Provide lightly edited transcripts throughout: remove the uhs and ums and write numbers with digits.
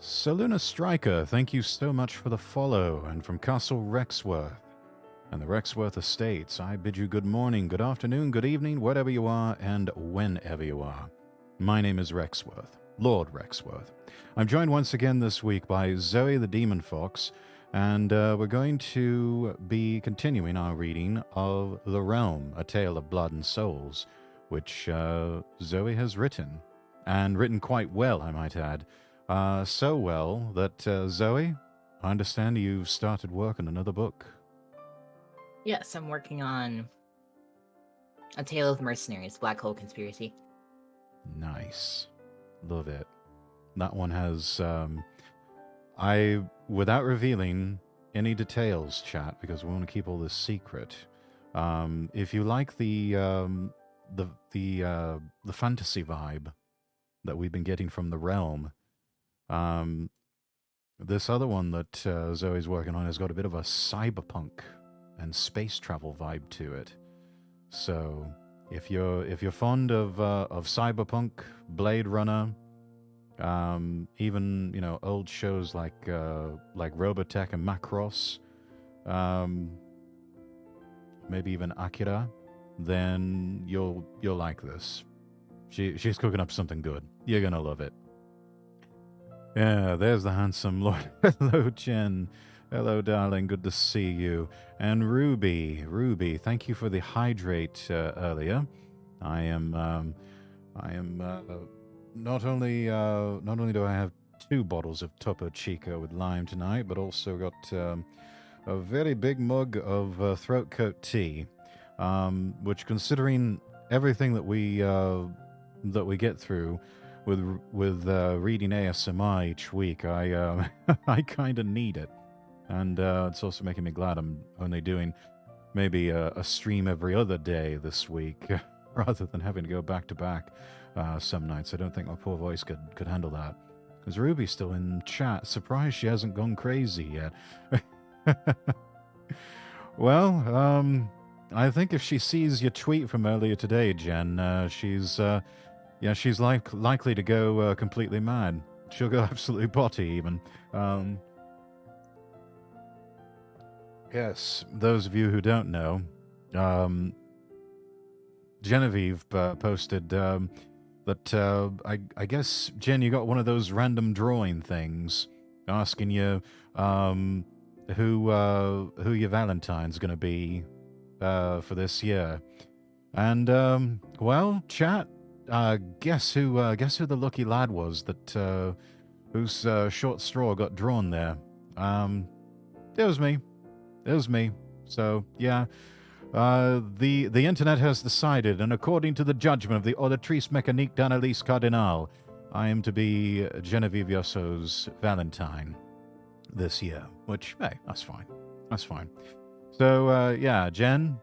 Saluna Striker, thank you so much for the follow. And from Castle Rexworth and the Rexworth Estates, I bid you good morning, good afternoon, good evening, wherever you are and whenever you are. My name is Rexworth, Lord Rexworth. I'm joined once again this week by Zoe the Demon Fox, and we're going to be continuing our reading of The Realm, A Tale of Blood and Souls, which Zoe has written, and written quite well, I might add. So well that, Zoe, I understand you've started work on another book. Yes, I'm working on A Tale of Mercenaries, Black Hole Conspiracy. Nice. Love it. That one has, without revealing any details, chat, because we want to keep all this secret. If you like the fantasy vibe that we've been getting from The Realm, this other one that Zoe's working on has got a bit of a cyberpunk and space travel vibe to it. So if you're fond of cyberpunk, Blade Runner, even old shows like Robotech and Macross, maybe even Akira, then you'll like this. She's cooking up something good. You're gonna love it. Yeah, there's the handsome Lord. Hello, Jen. Hello, darling. Good to see you. And Ruby, thank you for the hydrate earlier. I am not only do I have 2 bottles of Topo Chico with lime tonight, but also got a very big mug of throat coat tea, which, considering everything that we get through with reading ASMR each week, I I kind of need it, and it's also making me glad I'm only doing maybe a stream every other day this week, rather than having to go back to back some nights. I don't think my poor voice could handle that. Because Ruby's still in chat. Surprised she hasn't gone crazy yet. Well, I think if she sees your tweet from earlier today, Jen, she's likely to go completely mad. She'll go absolutely potty, even. Yes, those of you who don't know, Genevieve posted that I guess, Jen, you got one of those random drawing things asking you who your Valentine's going to be for this year. And, well, chat, guess who the lucky lad was that whose short straw got drawn there? It was me. It was me. So yeah, the internet has decided, and according to the judgment of the Auditrice Mécanique d'Analyse Cardinal, I am to be Genevieve Yosso's Valentine this year. Which, hey, that's fine. That's fine. So yeah, Jen,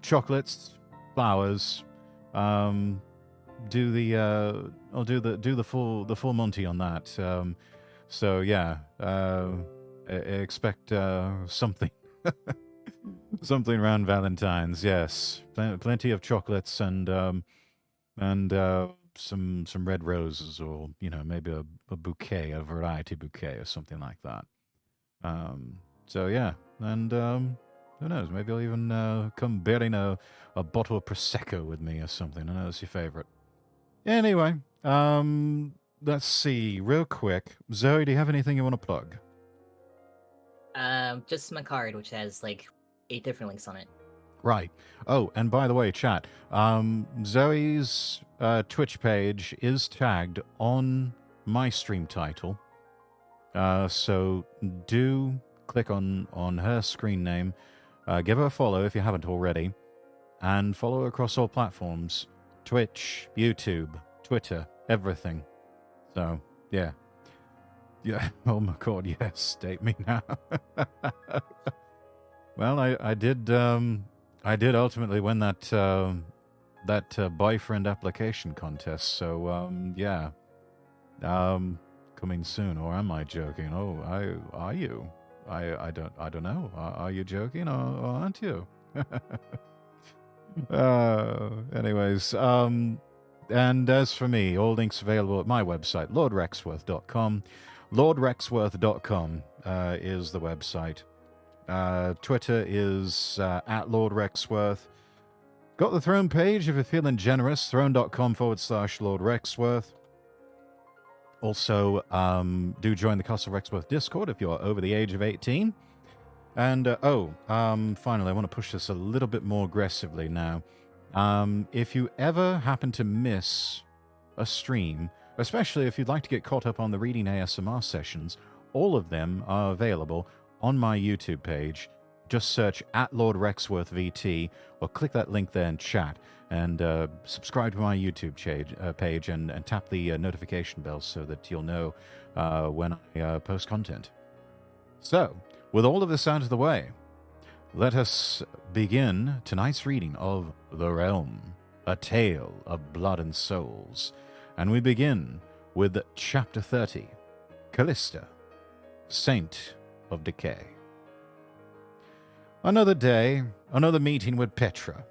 chocolates, flowers. Do the full Monty on that. So yeah, expect something something around Valentine's. Yes, plenty of chocolates and some red roses, or maybe a bouquet, a variety bouquet, or something like that. So yeah, and who knows? Maybe I'll even come bearing a bottle of prosecco with me or something. I know it's your favorite. Anyway, let's see real quick. Zoe, do you have anything you want to plug? Just my card, which has like 8 different links on it. Right. Oh, and by the way, chat, Zoe's Twitch page is tagged on my stream title. So do click on her screen name, give her a follow if you haven't already, and follow her across all platforms: Twitch, YouTube, Twitter, everything. So yeah. Yeah. Oh my God. Yes. Date me now. Well, I did ultimately win that boyfriend application contest. So yeah. Coming soon, or am I joking? Oh, are you? I don't know. Are you joking, or aren't you? Anyways, And as for me, all links available at my website, lordrexworth.com. Lordrexworth.com is the website. Twitter is at Lord Rexworth. Got the Throne page if you're feeling generous, throne.com/Lord Rexworth. Also, do join the Castle Rexworth Discord if you're over the age of 18. And, finally, I want to push this a little bit more aggressively now. If you ever happen to miss a stream, especially if you'd like to get caught up on the reading ASMR sessions, all of them are available on my YouTube page. Just search at Lord Rexworth VT or click that link there in chat and subscribe to my YouTube page and tap the notification bell so that you'll know when I post content. So, with all of this out of the way, let us begin tonight's reading of The Realm, A Tale of Blood and Souls. And we begin with Chapter 30, Callista, Saint of Decay. Another day, another meeting with Petra.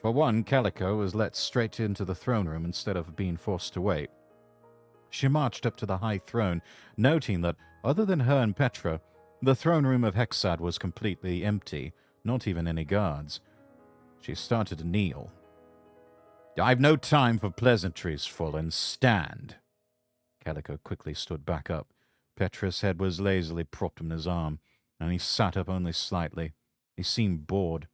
For one, Calico was let straight into the throne room instead of being forced to wait. She marched up to the high throne, noting that, other than her and Petra, the throne room of Hexad was completely empty, not even any guards. She started to kneel. "I've no time for pleasantries, Fallen. Stand." Calico quickly stood back up. Petra's head was lazily propped on his arm, and he sat up only slightly. He seemed bored.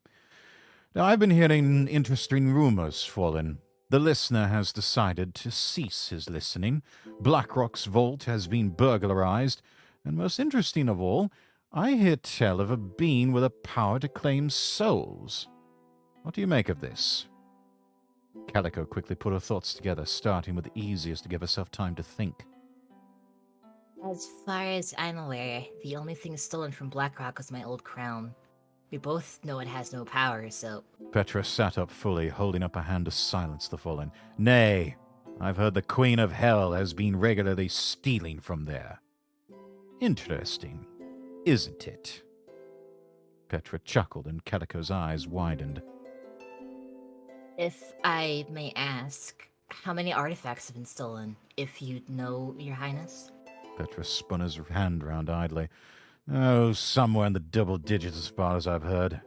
"I've been hearing interesting rumors, Fallen. The listener has decided to cease his listening. Blackrock's vault has been burglarized, and most interesting of all, I hear tell of a being with a power to claim souls. What do you make of this?" Calico quickly put her thoughts together, starting with the easiest to give herself time to think. As far as I'm aware, the only thing stolen from Blackrock was my old crown. We both know it has no power, so... Petra sat up fully, holding up a hand to silence the Fallen. "Nay, I've heard the Queen of Hell has been regularly stealing from there." "Interesting, isn't it?" Petra chuckled and Calico's eyes widened. If I may ask, how many artifacts have been stolen, if you know, Your Highness? Petra spun his hand round idly. "Oh, somewhere in the double digits as far as I've heard."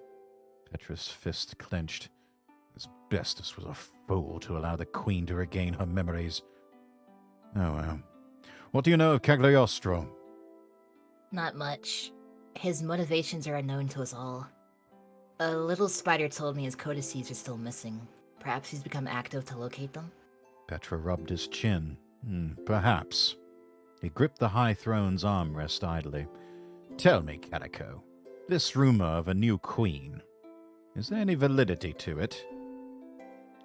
Petra's fist clenched. Asbestos was a fool to allow the Queen to regain her memories. Oh well. "What do you know of Cagliostro?" Not much. His motivations are unknown to us all. A little spider told me his codices are still missing. Perhaps he's become active to locate them? Petra rubbed his chin. Perhaps. He gripped the high throne's armrest idly. "Tell me, Calico, this rumor of a new queen, is there any validity to it?"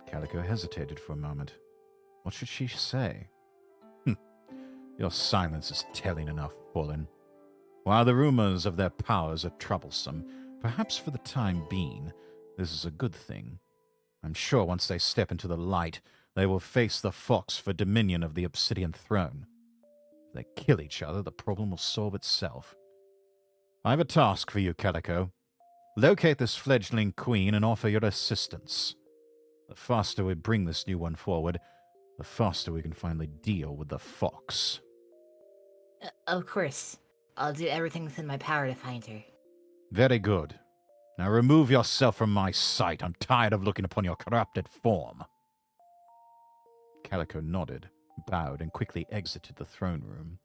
Calico hesitated for a moment. What should she say? "Your silence is telling enough, Fallen. While the rumors of their powers are troublesome, perhaps for the time being, this is a good thing. I'm sure once they step into the light, they will face the fox for dominion of the Obsidian Throne. If they kill each other, the problem will solve itself. I have a task for you, Calico. Locate this fledgling queen and offer your assistance. The faster we bring this new one forward, the faster we can finally deal with the fox." Of course. I'll do everything within my power to find her. "Very good. Now remove yourself from my sight. I'm tired of looking upon your corrupted form." Calico nodded, bowed, and quickly exited the throne room.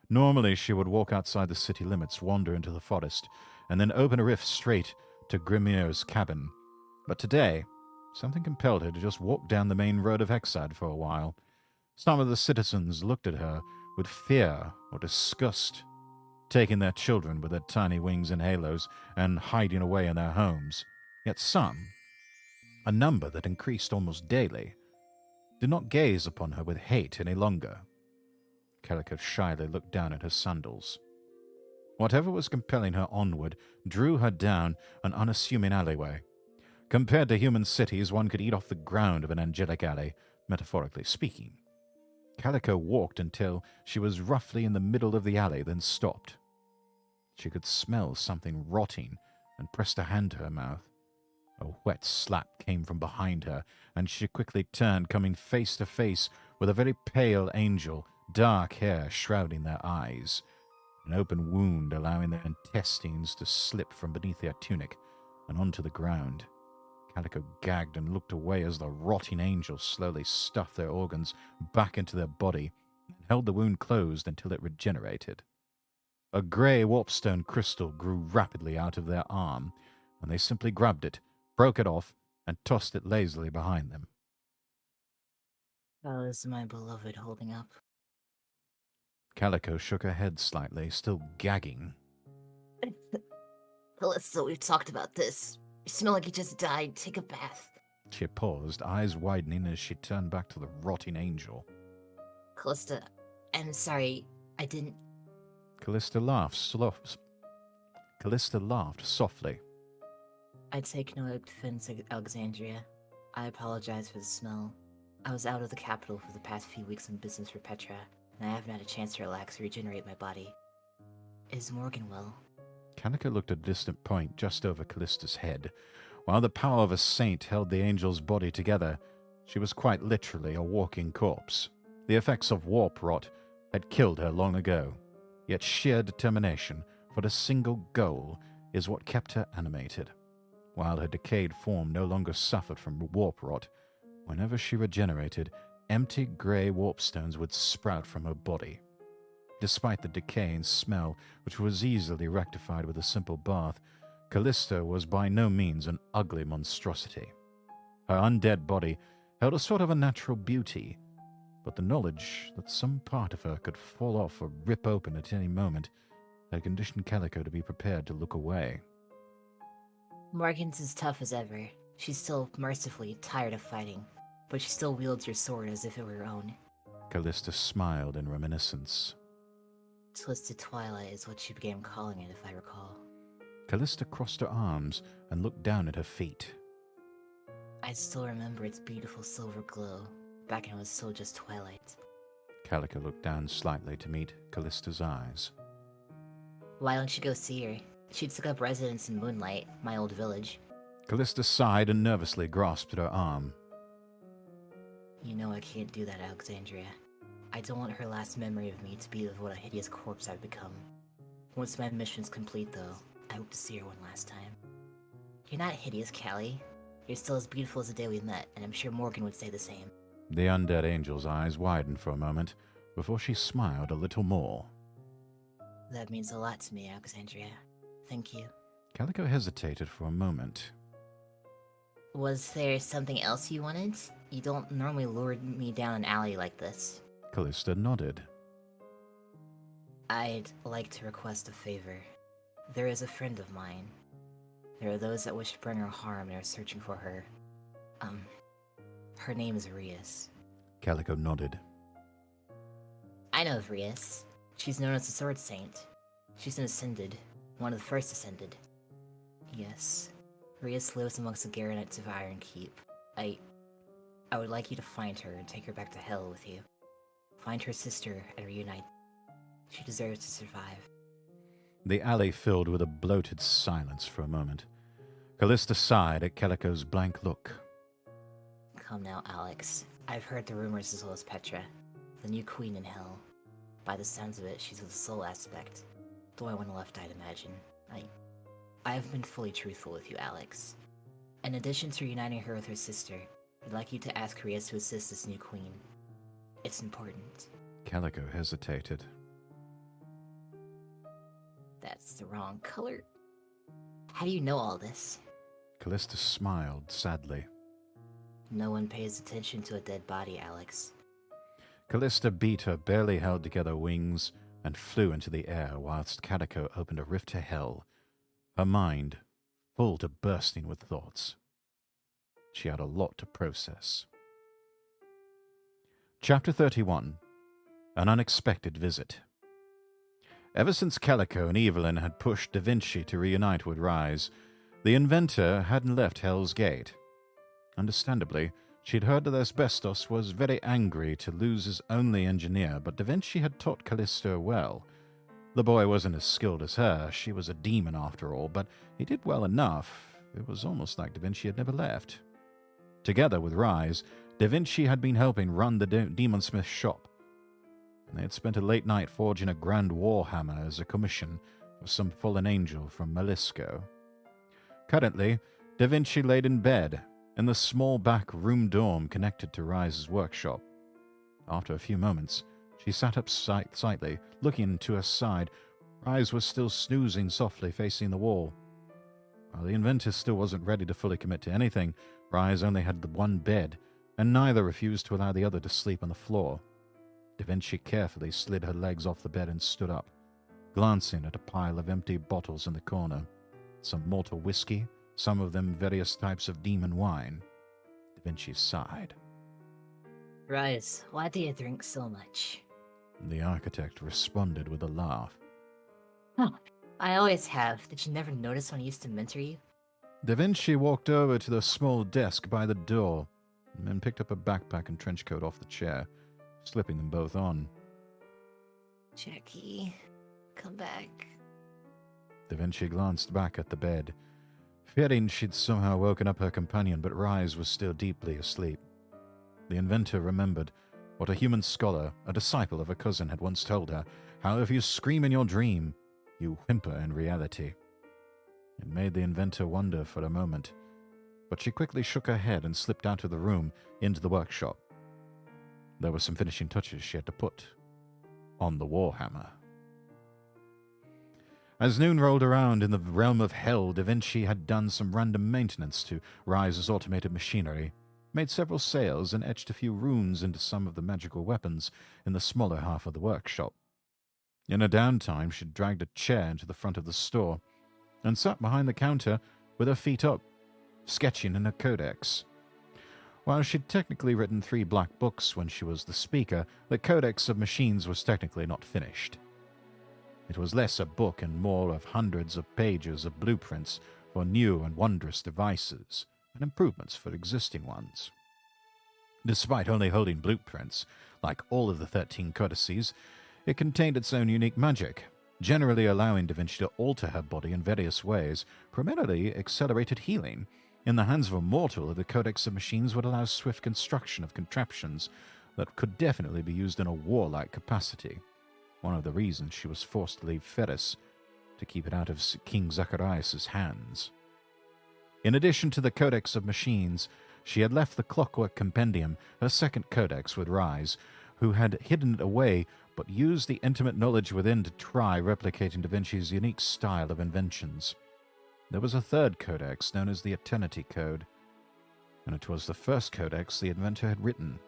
Normally, she would walk outside the city limits, wander into the forest, and then open a rift straight to Grimir's cabin. But today, something compelled her to just walk down the main road of Hexad for a while. Some of the citizens looked at her with fear or disgust, taking their children with their tiny wings and halos and hiding away in their homes. Yet some, a number that increased almost daily, did not gaze upon her with hate any longer. Calico shyly looked down at her sandals. Whatever was compelling her onward drew her down an unassuming alleyway. Compared to human cities, one could eat off the ground of an angelic alley, metaphorically speaking. Calico walked until she was roughly in the middle of the alley, then stopped. She could smell something rotting and pressed a hand to her mouth. A wet slap came from behind her, and she quickly turned, coming face to face with a very pale angel, dark hair shrouding their eyes, an open wound allowing their intestines to slip from beneath their tunic and onto the ground. Calico gagged and looked away as the rotting angel slowly stuffed their organs back into their body and held the wound closed until it regenerated. A grey warpstone crystal grew rapidly out of their arm, and they simply grabbed it, broke it off, and tossed it lazily behind them. How is my beloved holding up? Calico shook her head slightly, still gagging. Callista, we've talked about this. You smell like you just died. Take a bath. She paused, eyes widening as she turned back to the rotting angel. Callista, I'm sorry. I didn't. Callista laughed softly. I take no offense, Alexandria. I apologize for the smell. I was out of the capital for the past few weeks on business for Petra, and I haven't had a chance to relax or regenerate my body. Is Morgan well? Calico looked at a distant point just over Callista's head. While the power of a saint held the angel's body together, she was quite literally a walking corpse. The effects of warp rot had killed her long ago, yet sheer determination for a single goal is what kept her animated. While her decayed form no longer suffered from warp rot, whenever she regenerated, empty grey warpstones would sprout from her body. Despite the decaying smell, which was easily rectified with a simple bath, Callista was by no means an ugly monstrosity. Her undead body held a sort of unnatural beauty, but the knowledge that some part of her could fall off or rip open at any moment had conditioned Calico to be prepared to look away. Morgan's as tough as ever. She's still mercifully tired of fighting, but she still wields her sword as if it were her own. Callista smiled in reminiscence. Twisted Twilight is what she began calling it, if I recall. Callista crossed her arms and looked down at her feet. I still remember its beautiful silver glow, back when it was still just twilight. Calico looked down slightly to meet Callista's eyes. Why don't you go see her? She took up residence in Moonlight, my old village. Callista sighed and nervously grasped at her arm. You know I can't do that, Alexandria. I don't want her last memory of me to be of what a hideous corpse I've become. Once my mission's complete, though, I hope to see her one last time. You're not hideous, Callie. You're still as beautiful as the day we met, and I'm sure Morgan would say the same. The undead angel's eyes widened for a moment before she smiled a little more. That means a lot to me, Alexandria. Thank you. Calico hesitated for a moment. Was there something else you wanted? You don't normally lure me down an alley like this. Callista nodded. I'd like to request a favor. There is a friend of mine. There are those that wish to bring her harm and are searching for her. Her name is Rias. Calico nodded. I know of Rias. She's known as the Sword Saint. She's an Ascended. One of the first Ascended. Yes. Rias lives amongst the Garanites of Iron Keep. I would like you to find her and take her back to Hell with you. Find her sister and reunite. She deserves to survive. The alley filled with a bloated silence for a moment. Callista sighed at Calico's blank look. Come now, Alex. I've heard the rumors as well as Petra. The new queen in Hell. By the sounds of it, she's of the soul aspect. Though I went left, I'd imagine. I have been fully truthful with you, Alex. In addition to reuniting her with her sister, I'd like you to ask Rias to assist this new queen. It's important. Calico hesitated. That's the wrong color. How do you know all this? Callista smiled sadly. No one pays attention to a dead body, Alex. Callista beat her barely held together wings and flew into the air whilst Calico opened a rift to hell, her mind full to bursting with thoughts. She had a lot to process. Chapter 31. An Unexpected Visit. Ever since Calico and Evelyn had pushed Da Vinci to reunite with Rise, the inventor hadn't left Hell's Gate. Understandably, she'd heard that Asbestos was very angry to lose his only engineer, but Da Vinci had taught Callisto well. The boy wasn't as skilled as her, she was a demon after all, but he did well enough. it was almost like Da Vinci had never left. Together with Rise, Da Vinci had been helping run the Demonsmith shop, and they had spent a late night forging a grand war hammer as a commission for some fallen angel from Molisco. Currently, Da Vinci laid in bed in the small back room dorm connected to Rise's workshop. After a few moments, she sat up slightly, looking to her side. Rise was still snoozing softly, facing the wall. While the inventor still wasn't ready to fully commit to anything, Rise only had the one bed, and neither refused to allow the other to sleep on the floor. Da Vinci carefully slid her legs off the bed and stood up, glancing at a pile of empty bottles in the corner. Some Malta whiskey, some of them various types of demon wine. Da Vinci sighed. Rise, why do you drink so much? The architect responded with a laugh. Huh, I always have. Did you never notice when I used to mentor you? Da Vinci walked over to the small desk by the door and then picked up a backpack and trench coat off the chair, slipping them both on. Jackie, come back. Da Vinci glanced back at the bed, fearing she'd somehow woken up her companion, but Rise was still deeply asleep. The inventor remembered what a human scholar, a disciple of a cousin, had once told her, how if you scream in your dream, you whimper in reality. It made the inventor wonder for a moment, but she quickly shook her head and slipped out of the room into the workshop. There were some finishing touches she had to put on the warhammer. As noon rolled around in the realm of hell, Da Vinci had done some random maintenance to Rise's automated machinery, made several sales, and etched a few runes into some of the magical weapons in the smaller half of the workshop. In her downtime, she dragged a chair into the front of the store and sat behind the counter with her feet up, sketching in her codex. While she'd technically written 3 black books when she was the speaker, the Codex of Machines was technically not finished. It was less a book and more of hundreds of pages of blueprints for new and wondrous devices and improvements for existing ones. Despite only holding blueprints, like all of the 13 codices, it contained its own unique magic, generally allowing Da Vinci to alter her body in various ways, primarily accelerated healing. In the hands of a mortal, the Codex of Machines would allow swift construction of contraptions that could definitely be used in a warlike capacity. One of the reasons she was forced to leave Ferris, to keep it out of King Zacharias' hands. In addition to the Codex of Machines, she had left the Clockwork Compendium, her second codex, with Rise, who had hidden it away but used the intimate knowledge within to try replicating Da Vinci's unique style of inventions. There was a third codex known as the Eternity Code, and it was the first codex the inventor had written.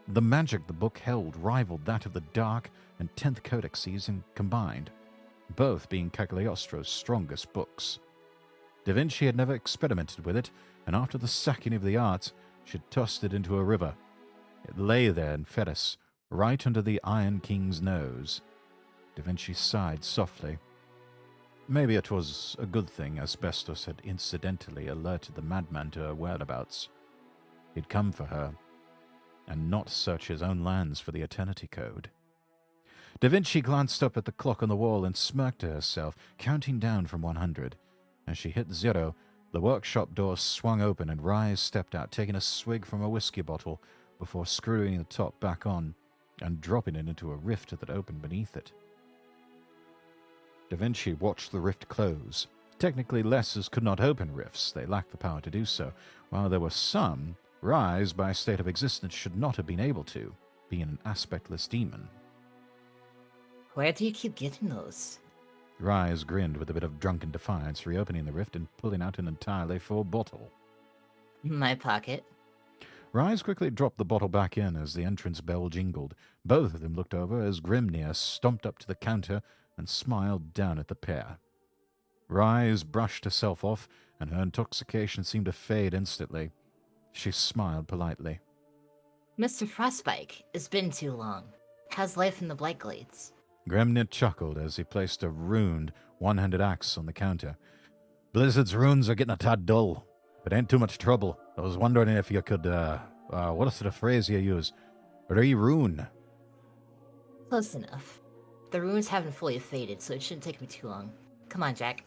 The magic the book held rivaled that of the Dark and 10th Codexes combined, both being Cagliostro's strongest books. Da Vinci had never experimented with it, and after the sacking of the arts, she had tossed it into a river. It lay there in Ferris, right under the Iron King's nose. Da Vinci sighed softly. Maybe it was a good thing asbestos had incidentally alerted the madman to her whereabouts. He'd come for her, and not search his own lands for the Eternity Code. Da Vinci glanced up at the clock on the wall and smirked to herself, counting down from 100. As she hit 0, the workshop door swung open and Rise stepped out, taking a swig from a whiskey bottle before screwing the top back on and dropping it into a rift that opened beneath it. Da Vinci watched the rift close. Technically, lessers could not open rifts. They lacked the power to do so. While there were some, Rise, by state of existence, should not have been able to, being an aspectless demon. Where do you keep getting those? Rise grinned with a bit of drunken defiance, reopening the rift and pulling out an entirely full bottle. My pocket. Rise quickly dropped the bottle back in as the entrance bell jingled. Both of them looked over as Grimnir stomped up to the counter and smiled down at the pair. Rise brushed herself off, and her intoxication seemed to fade instantly. She smiled politely. Mr. Frostbite, it's been too long. How's life in the Blightglades? Grimnir chuckled as he placed a runed, one-handed axe on the counter. Blizzard's runes are getting a tad dull. If it ain't too much trouble, I was wondering if you could, what is the phrase you use? Re-rune. Close enough. The runes haven't fully faded, so it shouldn't take me too long. Come on, Jack.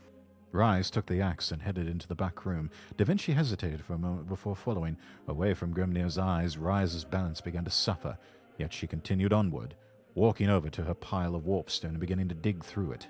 Rise took the axe and headed into the back room. Da Vinci hesitated for a moment before following. Away from Grimnir's eyes, Rise's balance began to suffer, yet she continued onward, walking over to her pile of warpstone and beginning to dig through it.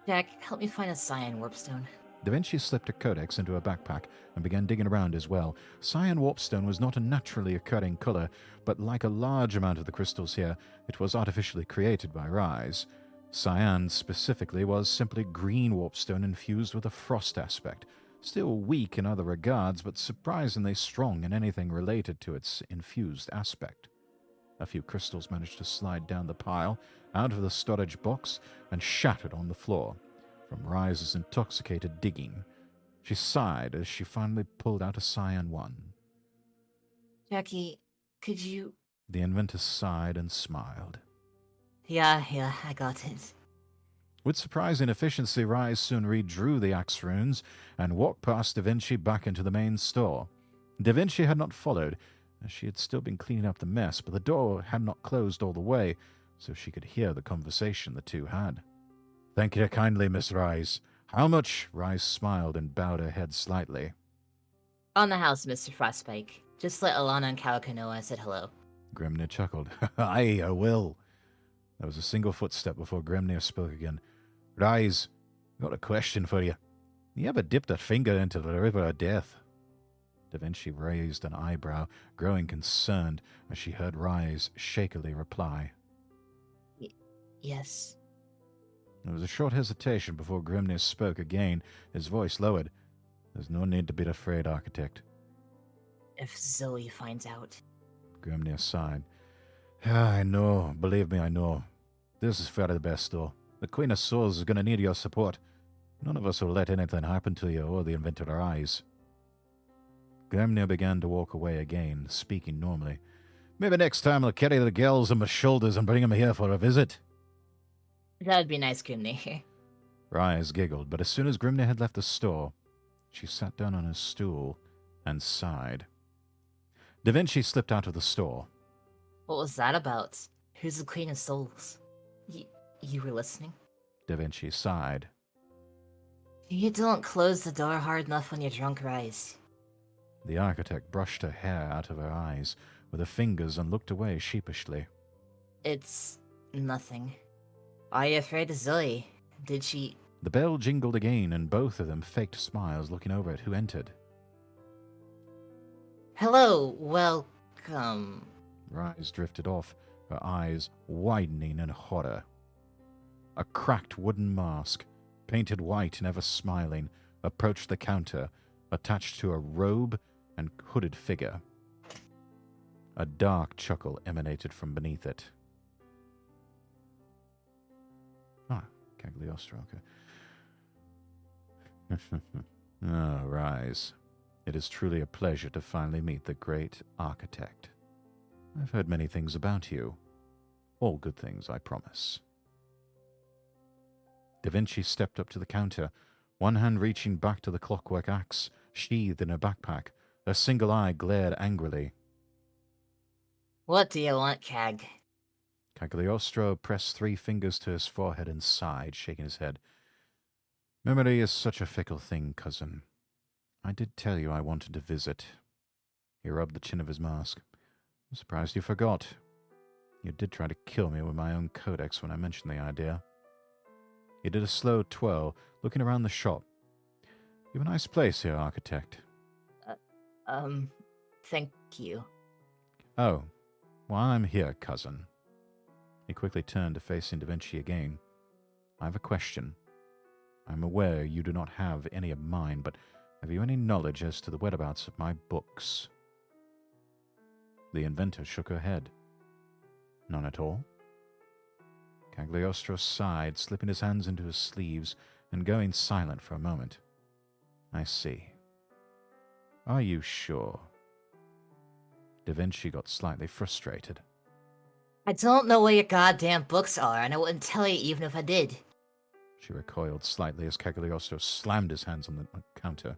Jack, help me find a cyan warpstone. Da Vinci slipped a codex into her backpack and began digging around as well. Cyan warpstone was not a naturally occurring color, but like a large amount of the crystals here, it was artificially created by Rise. Cyan specifically was simply green warpstone infused with a frost aspect, still weak in other regards, but surprisingly strong in anything related to its infused aspect. A few crystals managed to slide down the pile, out of the storage box, and shattered on the floor from Rise's intoxicated digging. She sighed as she finally pulled out a cyan one. Jackie, could you... The inventor sighed and smiled. Yeah, I got it. With surprising efficiency, Rise soon redrew the axe runes and walked past Da Vinci back into the main store. Da Vinci had not followed, as she had still been cleaning up the mess, but the door had not closed all the way, so she could hear the conversation the two had. "Thank you kindly, Miss Rise. How much?" Rise smiled and bowed her head slightly. On the house, Mr. Frostspike. Just let Alana and Calico know I said hello. Grimnir chuckled. "Aye, I will." There was a single footstep before Grimnir spoke again. "Rise, I've got a question for you. You ever dipped a finger into the river of death?" Da Vinci raised an eyebrow, growing concerned as she heard Rise shakily reply. Yes. There was a short hesitation before Grimnir spoke again, his voice lowered. "There's no need to be afraid, Architect." If Zoe finds out. Grimnir sighed. "I know. Believe me, I know. This is for the best, though. The Queen of Souls is going to need your support. None of us will let anything happen to you or the inventor Rise." Grimnir began to walk away again, speaking normally. "Maybe next time I'll carry the girls on my shoulders and bring them here for a visit." That'd be nice, Grimnir. Rise giggled, but as soon as Grimnir had left the store, she sat down on her stool and sighed. Da Vinci slipped out of the store. What was that about? Who's the Queen of Souls? You were listening? Da Vinci sighed. You don't close the door hard enough when you're drunk, Rise. The architect brushed her hair out of her eyes with her fingers and looked away sheepishly. It's nothing. Are you afraid of Zoe? Did she... The bell jingled again, and both of them faked smiles looking over at who entered. Hello, welcome. Rise drifted off, her eyes widening in horror. A cracked wooden mask, painted white and ever smiling, approached the counter, attached to a robe and hooded figure. A dark chuckle emanated from beneath it. Ah, Cagliostro, okay. Ah, Rise. It is truly a pleasure to finally meet the great architect. I've heard many things about you. All good things, I promise. Da Vinci stepped up to the counter, one hand reaching back to the clockwork axe, sheathed in her backpack. Her single eye glared angrily. What do you want, Cag? Cagliostro pressed 3 fingers to his forehead and sighed, shaking his head. Memory is such a fickle thing, cousin. I did tell you I wanted to visit. He rubbed the chin of his mask. I'm surprised you forgot. You did try to kill me with my own codex when I mentioned the idea. He did a slow twirl, looking around the shop. You have a nice place here, architect. Thank you. Oh, well, I'm here, cousin. He quickly turned to facing Da Vinci again. I have a question. I'm aware you do not have any of mine, but have you any knowledge as to the whereabouts of my books? The inventor shook her head. None at all? Cagliostro sighed, slipping his hands into his sleeves and going silent for a moment. I see. Are you sure? Da Vinci got slightly frustrated. I don't know where your goddamn books are, and I wouldn't tell you even if I did. She recoiled slightly as Cagliostro slammed his hands on the counter.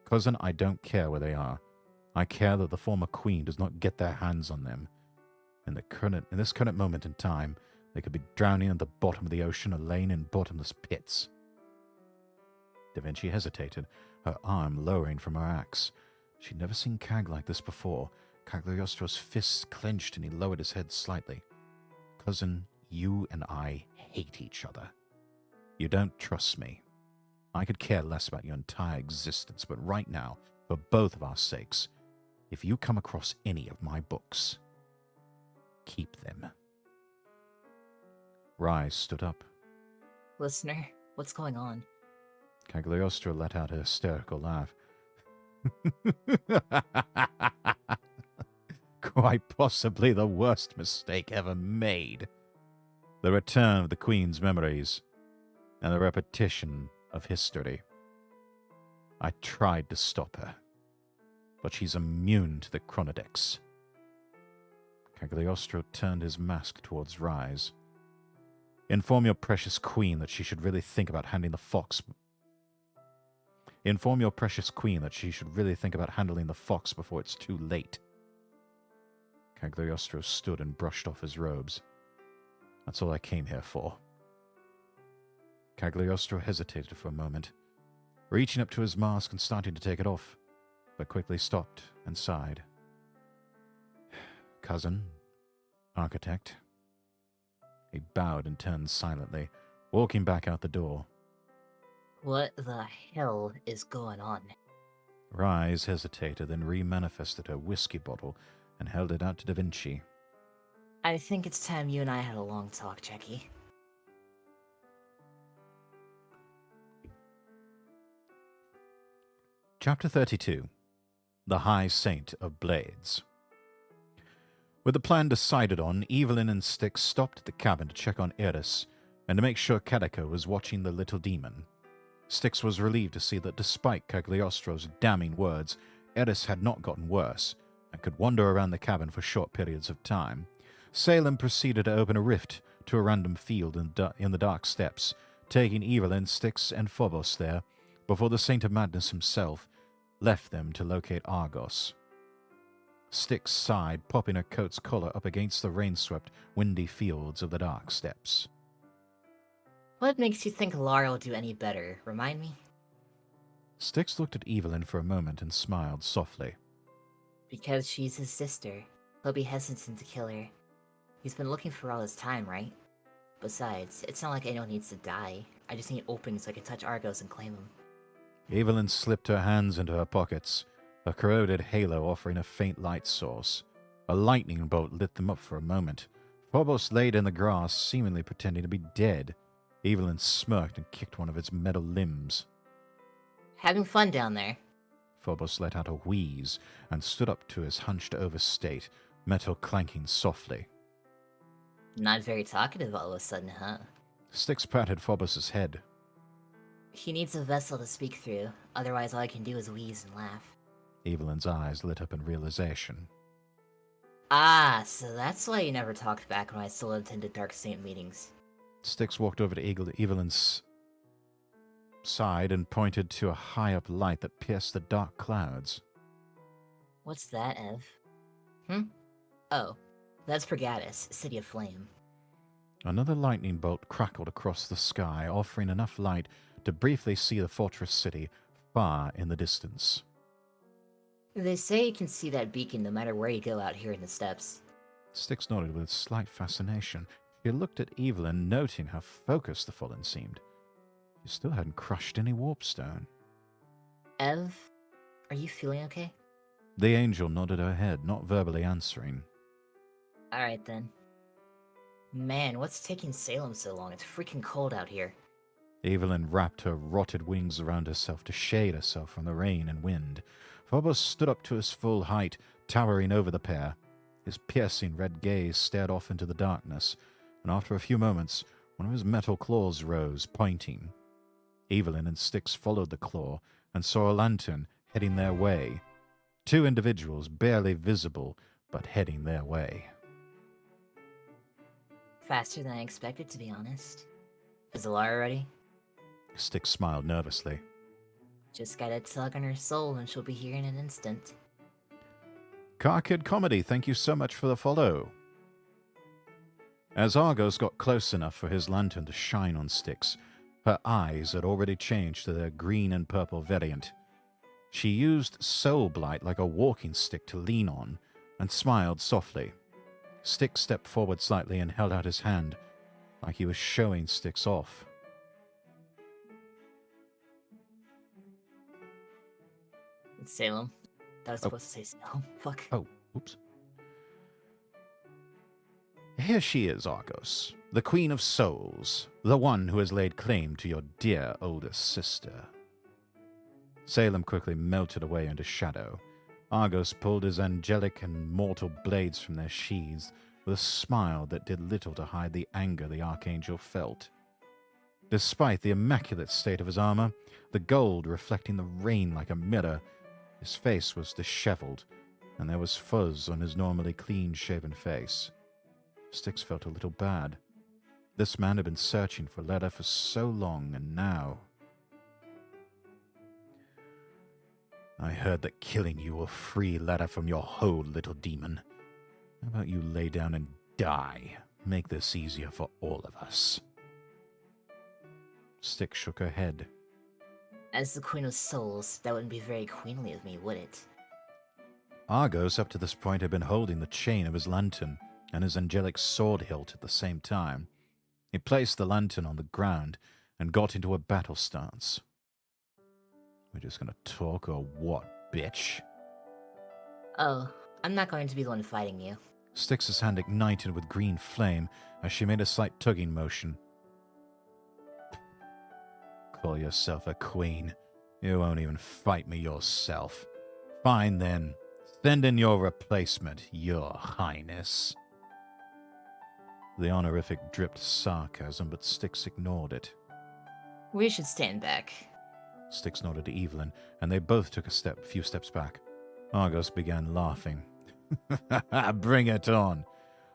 Cousin, I don't care where they are. I care that the former queen does not get their hands on them. In this current moment in time, they could be drowning at the bottom of the ocean or laying in bottomless pits. Da Vinci hesitated, her arm lowering from her axe. She'd never seen Cag like this before. Cagliostro's fists clenched and he lowered his head slightly. Cousin, you and I hate each other. You don't trust me. I could care less about your entire existence, but right now, for both of our sakes, if you come across any of my books, keep them. Rise stood up. Listener, what's going on? Cagliostro let out a hysterical laugh. Quite possibly the worst mistake ever made. The return of the Queen's memories and the repetition of history. I tried to stop her, but she's immune to the Chronodex. Cagliostro turned his mask towards Rise. Inform your precious queen that she should really think about handling the fox. Inform your precious queen that she should really think about handling the fox before it's too late. Cagliostro stood and brushed off his robes. That's all I came here for. Cagliostro hesitated for a moment, reaching up to his mask and starting to take it off, but quickly stopped and sighed. Cousin, architect. He bowed and turned silently, walking back out the door. What the hell is going on? Rise hesitated, then remanifested her whiskey bottle and held it out to Da Vinci. I think it's time you and I had a long talk, Jackie. Chapter 32. The High Saint of Blades. With the plan decided on, Evelyn and Styx stopped at the cabin to check on Eris and to make sure Calico was watching the little demon. Styx was relieved to see that despite Cagliostro's damning words, Eris had not gotten worse and could wander around the cabin for short periods of time. Salem proceeded to open a rift to a random field in the dark steppes, taking Evelyn, Styx, and Phobos there, before the Saint of Madness himself left them to locate Argos. Styx sighed, popping her coat's collar up against the rain-swept, windy fields of the dark steppes. What makes you think Lara will do any better? Remind me? Styx looked at Evelyn for a moment and smiled softly. Because she's his sister. He'll be hesitant to kill her. He's been looking for all his time, right? Besides, it's not like anyone needs to die. I just need openings so I can touch Argos and claim him. Evelyn slipped her hands into her pockets, a corroded halo offering a faint light source. A lightning bolt lit them up for a moment. Phobos laid in the grass, seemingly pretending to be dead. Evelyn smirked and kicked one of its metal limbs. Having fun down there. Phobos let out a wheeze and stood up to his hunched-over state, metal clanking softly. Not very talkative all of a sudden, huh? Styx patted Phobos's head. He needs a vessel to speak through, otherwise all I can do is wheeze and laugh. Evelyn's eyes lit up in realization. Ah, so that's why you never talked back when I still attended Dark Saint meetings. Styx walked over to Evelyn's side and pointed to a high-up light that pierced the dark clouds. What's that, Ev? Oh, that's Pergatus, City of Flame. Another lightning bolt crackled across the sky, offering enough light to briefly see the fortress city far in the distance. They say you can see that beacon no matter where you go out here in the steppes. Styx nodded with slight fascination. She looked at Evelyn, noting how focused the Fallen seemed. She still hadn't crushed any warpstone. Ev, are you feeling okay? The angel nodded her head, not verbally answering. Alright then. Man, what's taking Salem so long? It's freaking cold out here. Evelyn wrapped her rotted wings around herself to shade herself from the rain and wind. Phobos stood up to his full height, towering over the pair. His piercing red gaze stared off into the darkness, and after a few moments, one of his metal claws rose, pointing. Evelyn and Styx followed the claw and saw a lantern heading their way. Two individuals, barely visible, but heading their way. Faster than I expected, to be honest. Is Alara ready? Styx smiled nervously. Just gotta tug on her soul and she'll be here in an instant. Carkid Comedy, thank you so much for the follow. As Argos got close enough for his lantern to shine on Styx, Her eyes had already changed to their green and purple variant. She used Soul Blight like a walking stick to lean on, and smiled softly. Styx stepped forward slightly and held out his hand, like he was showing Styx off. It's Salem. That was Oh. supposed to say Salem. Fuck. Oh, oops. Here she is, Argos, the Queen of Souls, the one who has laid claim to your dear oldest sister. Salem quickly melted away into shadow. Argos pulled his angelic and mortal blades from their sheaths with a smile that did little to hide the anger the Archangel felt. Despite the immaculate state of his armor, the gold reflecting the rain like a mirror, his face was disheveled, and there was fuzz on his normally clean-shaven face. Styx felt a little bad. This man had been searching for a letter for so long, and now... I heard that killing you will free letter from your hold, little demon. How about you lay down and die? Make this easier for all of us. Styx shook her head. As the Queen of Souls, that wouldn't be very queenly of me, would it? Argos, up to this point, had been holding the chain of his lantern and his angelic sword hilt at the same time. He placed the lantern on the ground and got into a battle stance. We're just gonna talk or what, bitch? Oh, I'm not going to be the one fighting you. Styx's hand ignited with green flame as she made a slight tugging motion. Call yourself a queen. You won't even fight me yourself. Fine then. Send in your replacement, your highness. The honorific dripped sarcasm, but Styx ignored it. We should stand back. Styx nodded to Evelyn, and they both took a few steps back. Argos began laughing. Bring it on.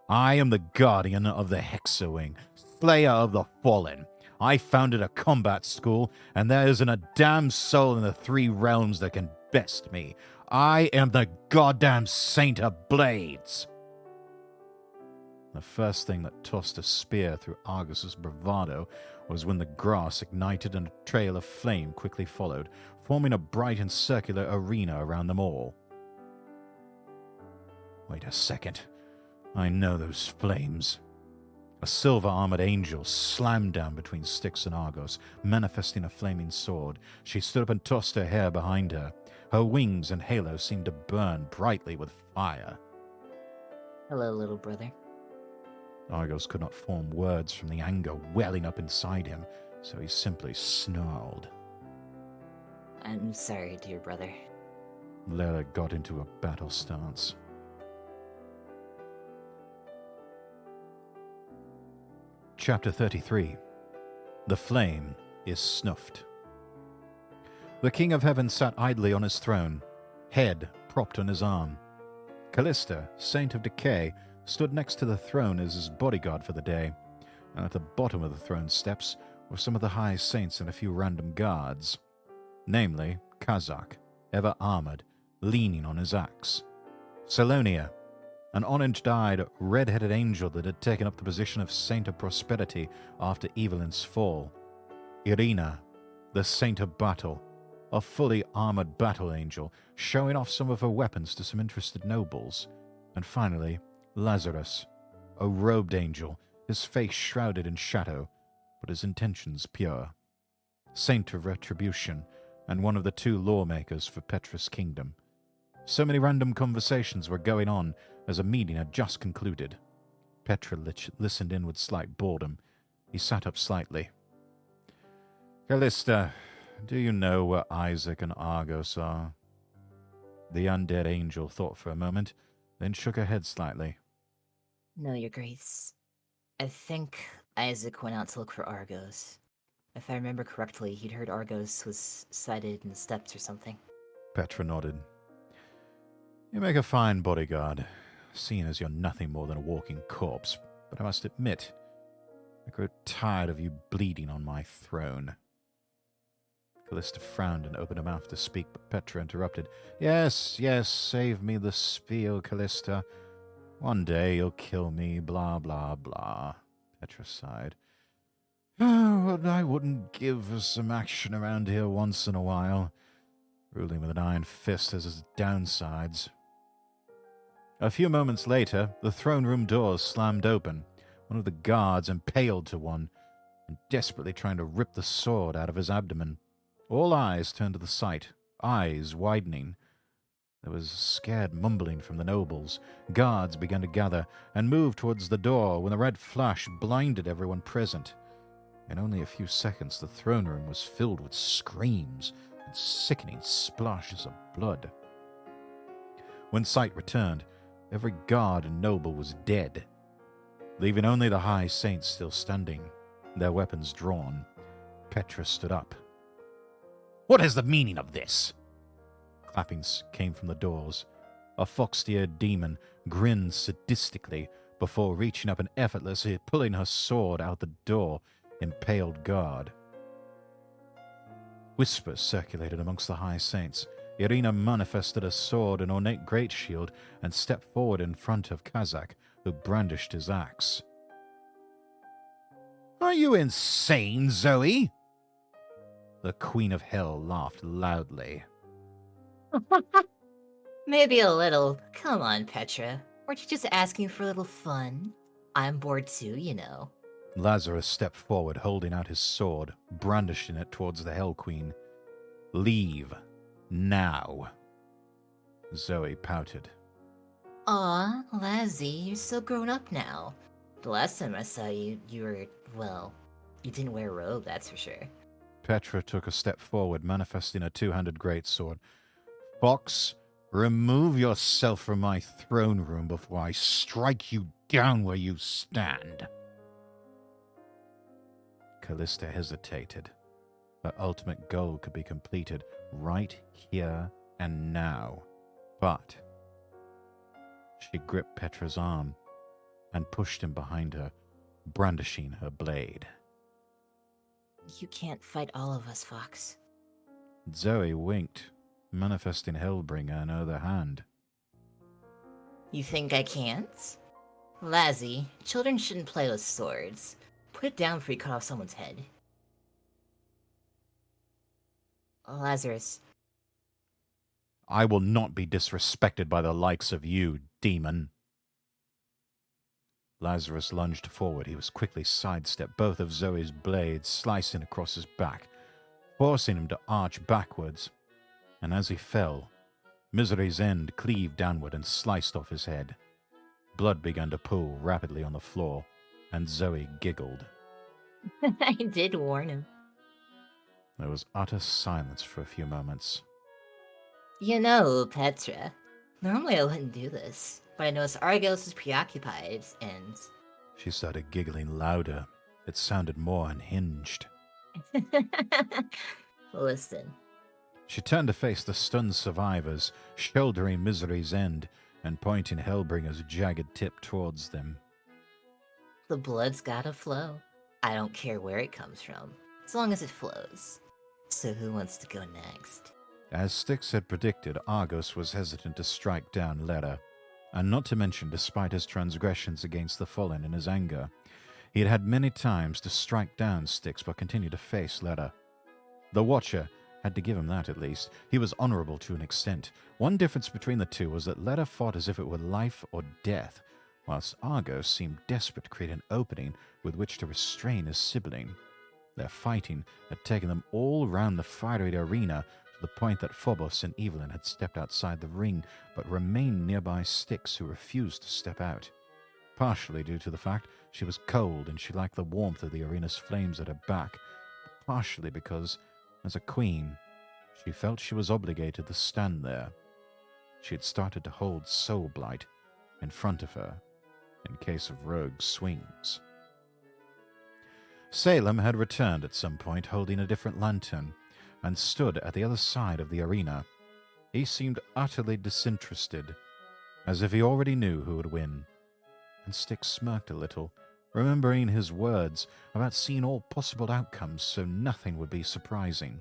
I am the guardian of the Hexawing, slayer of the fallen. I founded a combat school, and there isn't a damn soul in the 3 realms that can best me. I am the goddamn Saint of Blades. The first thing that tossed a spear through Argos's bravado was when the grass ignited and a trail of flame quickly followed, forming a bright and circular arena around them all. Wait a second. I know those flames. A silver-armored angel slammed down between Styx and Argos, manifesting a flaming sword. She stood up and tossed her hair behind her. Her wings and halo seemed to burn brightly with fire. Hello, little brother. Argos could not form words from the anger welling up inside him, so he simply snarled. I'm sorry, dear brother. Lela got into a battle stance. Chapter 33. The flame is snuffed. The King of Heaven sat idly on his throne, head propped on his arm. Callista, Saint of Decay, stood next to the throne as his bodyguard for the day, and at the bottom of the throne steps were some of the high saints and a few random guards. Namely, Kazakh, ever armored, leaning on his axe. Salonia, an orange-dyed, red-headed angel that had taken up the position of Saint of Prosperity after Evelyn's fall. Irina, the Saint of Battle, a fully armored battle angel, showing off some of her weapons to some interested nobles. And finally, Lazarus, a robed angel, his face shrouded in shadow, but his intentions pure. Saint of Retribution, and one of the 2 lawmakers for Petra's kingdom. So many random conversations were going on as a meeting had just concluded. Petra listened in with slight boredom. He sat up slightly. Callista, do you know where Isaac and Argos are? The undead angel thought for a moment, then shook her head slightly. No, Your Grace. I think Isaac went out to look for Argos. If I remember correctly, he'd heard Argos was sighted in the steppes or something. Petra nodded. You make a fine bodyguard, seeing as you're nothing more than a walking corpse, but I must admit, I grow tired of you bleeding on my throne. Callista frowned and opened her mouth to speak, but Petra interrupted. Yes, save me the spiel, Callista. One day you'll kill me, blah, blah, blah. Petra sighed. Oh, but I wouldn't give us some action around here once in a while. Ruling with an iron fist has its downsides. A few moments later, the throne room doors slammed open. One of the guards impaled to one and desperately trying to rip the sword out of his abdomen. All eyes turned to the sight, eyes widening. There was scared mumbling from the nobles. Guards began to gather and move towards the door when the red flash blinded everyone present. In only a few seconds, the throne room was filled with screams and sickening splashes of blood. When sight returned, every guard and noble was dead, leaving only the high saints still standing, their weapons drawn. Petra stood up. "What is the meaning of this?" Clappings came from the doors. A fox-eared demon grinned sadistically before reaching up and effortlessly pulling her sword out the door, impaled guard. Whispers circulated amongst the high saints. Irina manifested a sword and ornate great shield and stepped forward in front of Kazakh, who brandished his axe. "Are you insane, Zoe?" The Queen of Hell laughed loudly. Maybe a little. Come on, Petra. Weren't you just asking for a little fun? I'm bored too, you know. Lazarus stepped forward, holding out his sword, brandishing it towards the Hell Queen. "Leave. Now." Zoe pouted. Aw, Lazzy, you're so grown up now. The last time I saw you, you were, well, you didn't wear a robe, that's for sure. Petra took a step forward, manifesting a two-handed greatsword. "Fox, remove yourself from my throne room before I strike you down where you stand." Callista hesitated. Her ultimate goal could be completed right here and now. But she gripped Petra's arm and pushed him behind her, brandishing her blade. You can't fight all of us, Fox. Zoe winked, manifesting Hellbringer in her other hand. You think I can't? Lazzy, children shouldn't play with swords. Put it down before you cut off someone's head. Lazarus. "I will not be disrespected by the likes of you, demon." Lazarus lunged forward. He was quickly sidestepped, both of Zoe's blades slicing across his back, forcing him to arch backwards. And as he fell, Misery's end cleaved downward and sliced off his head. Blood began to pool rapidly on the floor, and Zoe giggled. I did warn him. There was utter silence for a few moments. You know, Petra, normally I wouldn't do this, but I noticed Argos is preoccupied, and... She started giggling louder. It sounded more unhinged. Listen. She turned to face the stunned survivors, shouldering Misery's end and pointing Hellbringer's jagged tip towards them. The blood's gotta flow. I don't care where it comes from, as long as it flows. So who wants to go next? As Styx had predicted, Argos was hesitant to strike down Leda, and not to mention, despite his transgressions against the Fallen in his anger, he had had many times to strike down Styx but continued to face Leda. The Watcher had to give him that, at least. He was honorable to an extent. One difference between the two was that Leda fought as if it were life or death, whilst Argos seemed desperate to create an opening with which to restrain his sibling. Their fighting had taken them all round the fiery arena to the point that Phobos and Evelyn had stepped outside the ring, but remained nearby Styx, who refused to step out. Partially due to the fact she was cold and she liked the warmth of the arena's flames at her back, but partially because, as a queen, she felt she was obligated to stand there. She had started to hold Soul Blight in front of her, in case of rogue swings. Salem had returned at some point, holding a different lantern, and stood at the other side of the arena. He seemed utterly disinterested, as if he already knew who would win. And Styx smirked a little, remembering his words about seeing all possible outcomes so nothing would be surprising.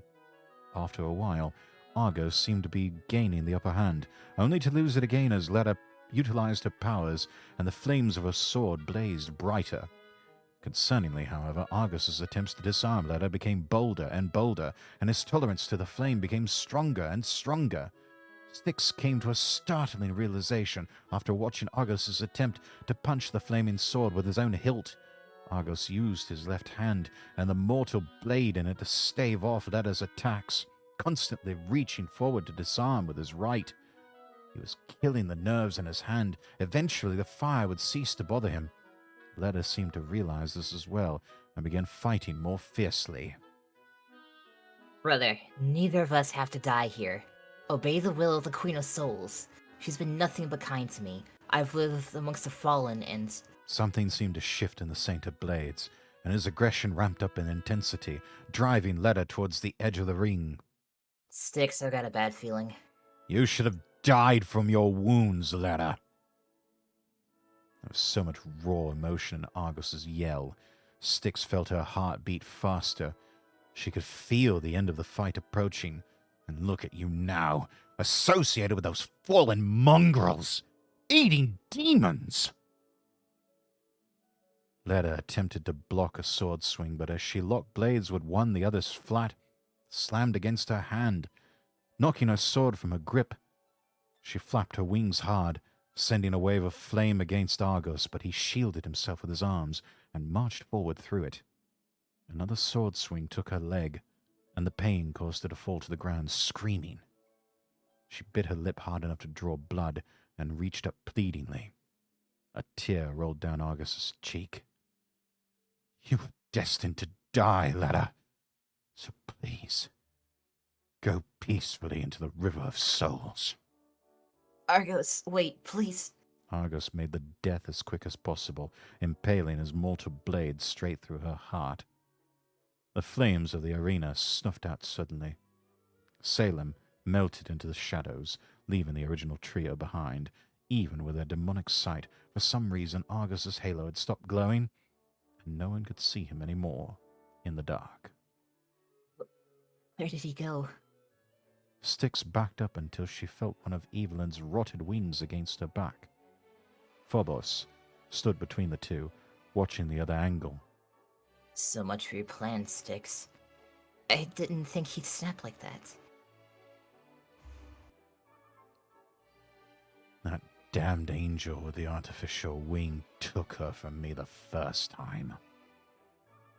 After a while, Argos seemed to be gaining the upper hand, only to lose it again as Leda utilized her powers and the flames of her sword blazed brighter. Concerningly, however, Argus's attempts to disarm Leda became bolder and bolder, and his tolerance to the flame became stronger and stronger. Styx came to a startling realization after watching Argus's attempt to punch the flaming sword with his own hilt. Argus used his left hand and the mortal blade in it to stave off Leda's attacks, constantly reaching forward to disarm with his right. He was killing the nerves in his hand. Eventually, the fire would cease to bother him. Leda seemed to realize this as well and began fighting more fiercely. Brother, neither of us have to die here. Obey the will of the Queen of Souls. She's been nothing but kind to me. I've lived amongst the fallen and... Something seemed to shift in the Saint of Blades, and his aggression ramped up in intensity, driving Leda towards the edge of the ring. Styx, I got a bad feeling. You should have died from your wounds, Leda. There was so much raw emotion in Argus's yell. Styx felt her heart beat faster. She could feel the end of the fight approaching. And look at you now, associated with those fallen mongrels, eating demons. Leda attempted to block a sword swing, but as she locked blades with one, the other's flat, slammed against her hand, knocking her sword from her grip. She flapped her wings hard, sending a wave of flame against Argus, but he shielded himself with his arms and marched forward through it. Another sword swing took her leg, and the pain caused her to fall to the ground, screaming. She bit her lip hard enough to draw blood and reached up pleadingly. A tear rolled down Argus's cheek. You were destined to die, Leda. So please, go peacefully into the River of Souls. Argus, wait, please. Argus made the death as quick as possible, impaling his mortal blade straight through her heart. The flames of the arena snuffed out suddenly. Salem melted into the shadows, leaving the original trio behind. Even with their demonic sight, for some reason Argus's halo had stopped glowing, and no one could see him anymore in the dark. Where did he go? Styx backed up until she felt one of Evelyn's rotted wings against her back. Phobos stood between the two, watching the other angle. So much for your plan, Styx. I didn't think he'd snap like that. That damned angel with the artificial wing took her from me the first time.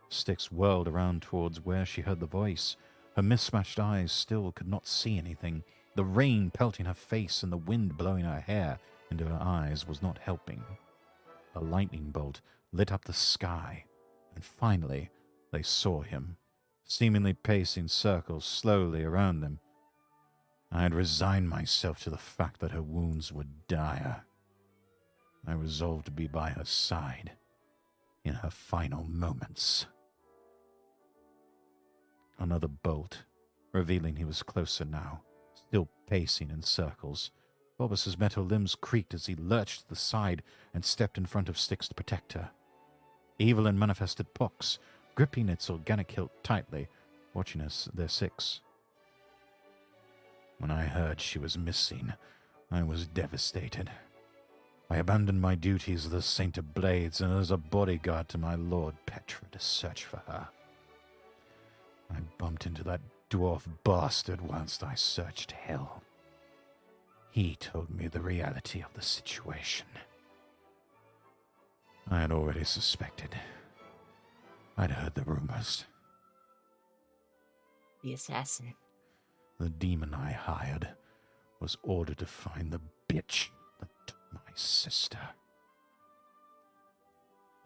Styx whirled around towards where she heard the voice. Her mismatched eyes still could not see anything. The rain pelting her face and the wind blowing her hair into her eyes was not helping. A lightning bolt lit up the sky, and finally they saw him, seemingly pacing circles slowly around them. I had resigned myself to the fact that her wounds were dire. I resolved to be by her side in her final moments. Another bolt, revealing he was closer now, still pacing in circles. Phobos's metal limbs creaked as he lurched to the side and stepped in front of Styx to protect her. Evelyn manifested Pox, gripping its organic hilt tightly, watching us their six. When I heard she was missing, I was devastated. I abandoned my duties as the Saint of Blades and as a bodyguard to my Lord Petra to search for her. I bumped into that dwarf bastard whilst I searched hell. He told me the reality of the situation. I had already suspected. I'd heard the rumors. The assassin. The demon I hired was ordered to find the bitch that took my sister.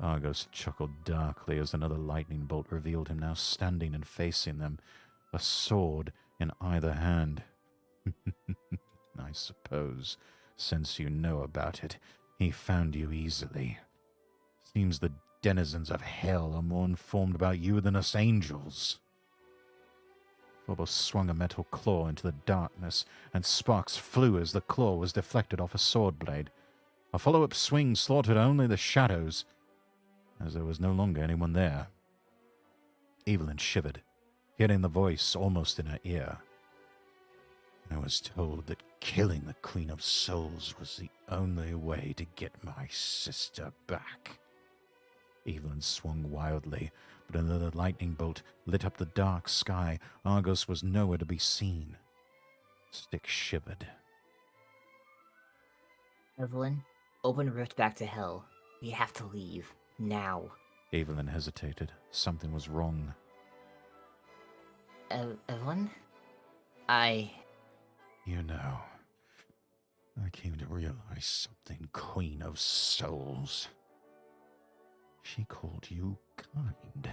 Argus chuckled darkly as another lightning bolt revealed him now standing and facing them, a sword in either hand. I suppose, since you know about it, he found you easily. Seems the denizens of hell are more informed about you than us angels. Phobos swung a metal claw into the darkness, and sparks flew as the claw was deflected off a sword blade. A follow-up swing slaughtered only the shadows, as there was no longer anyone there. Evelyn shivered, hearing the voice almost in her ear. I was told that killing the Queen of Souls was the only way to get my sister back. Evelyn swung wildly, but another lightning bolt lit up the dark sky. Argos was nowhere to be seen. Styx shivered. Evelyn, open rift back to hell. We have to leave. Now. Evelyn hesitated. Something was wrong. Evelyn? You know, I came to realize something, Queen of Souls. She called you kind. You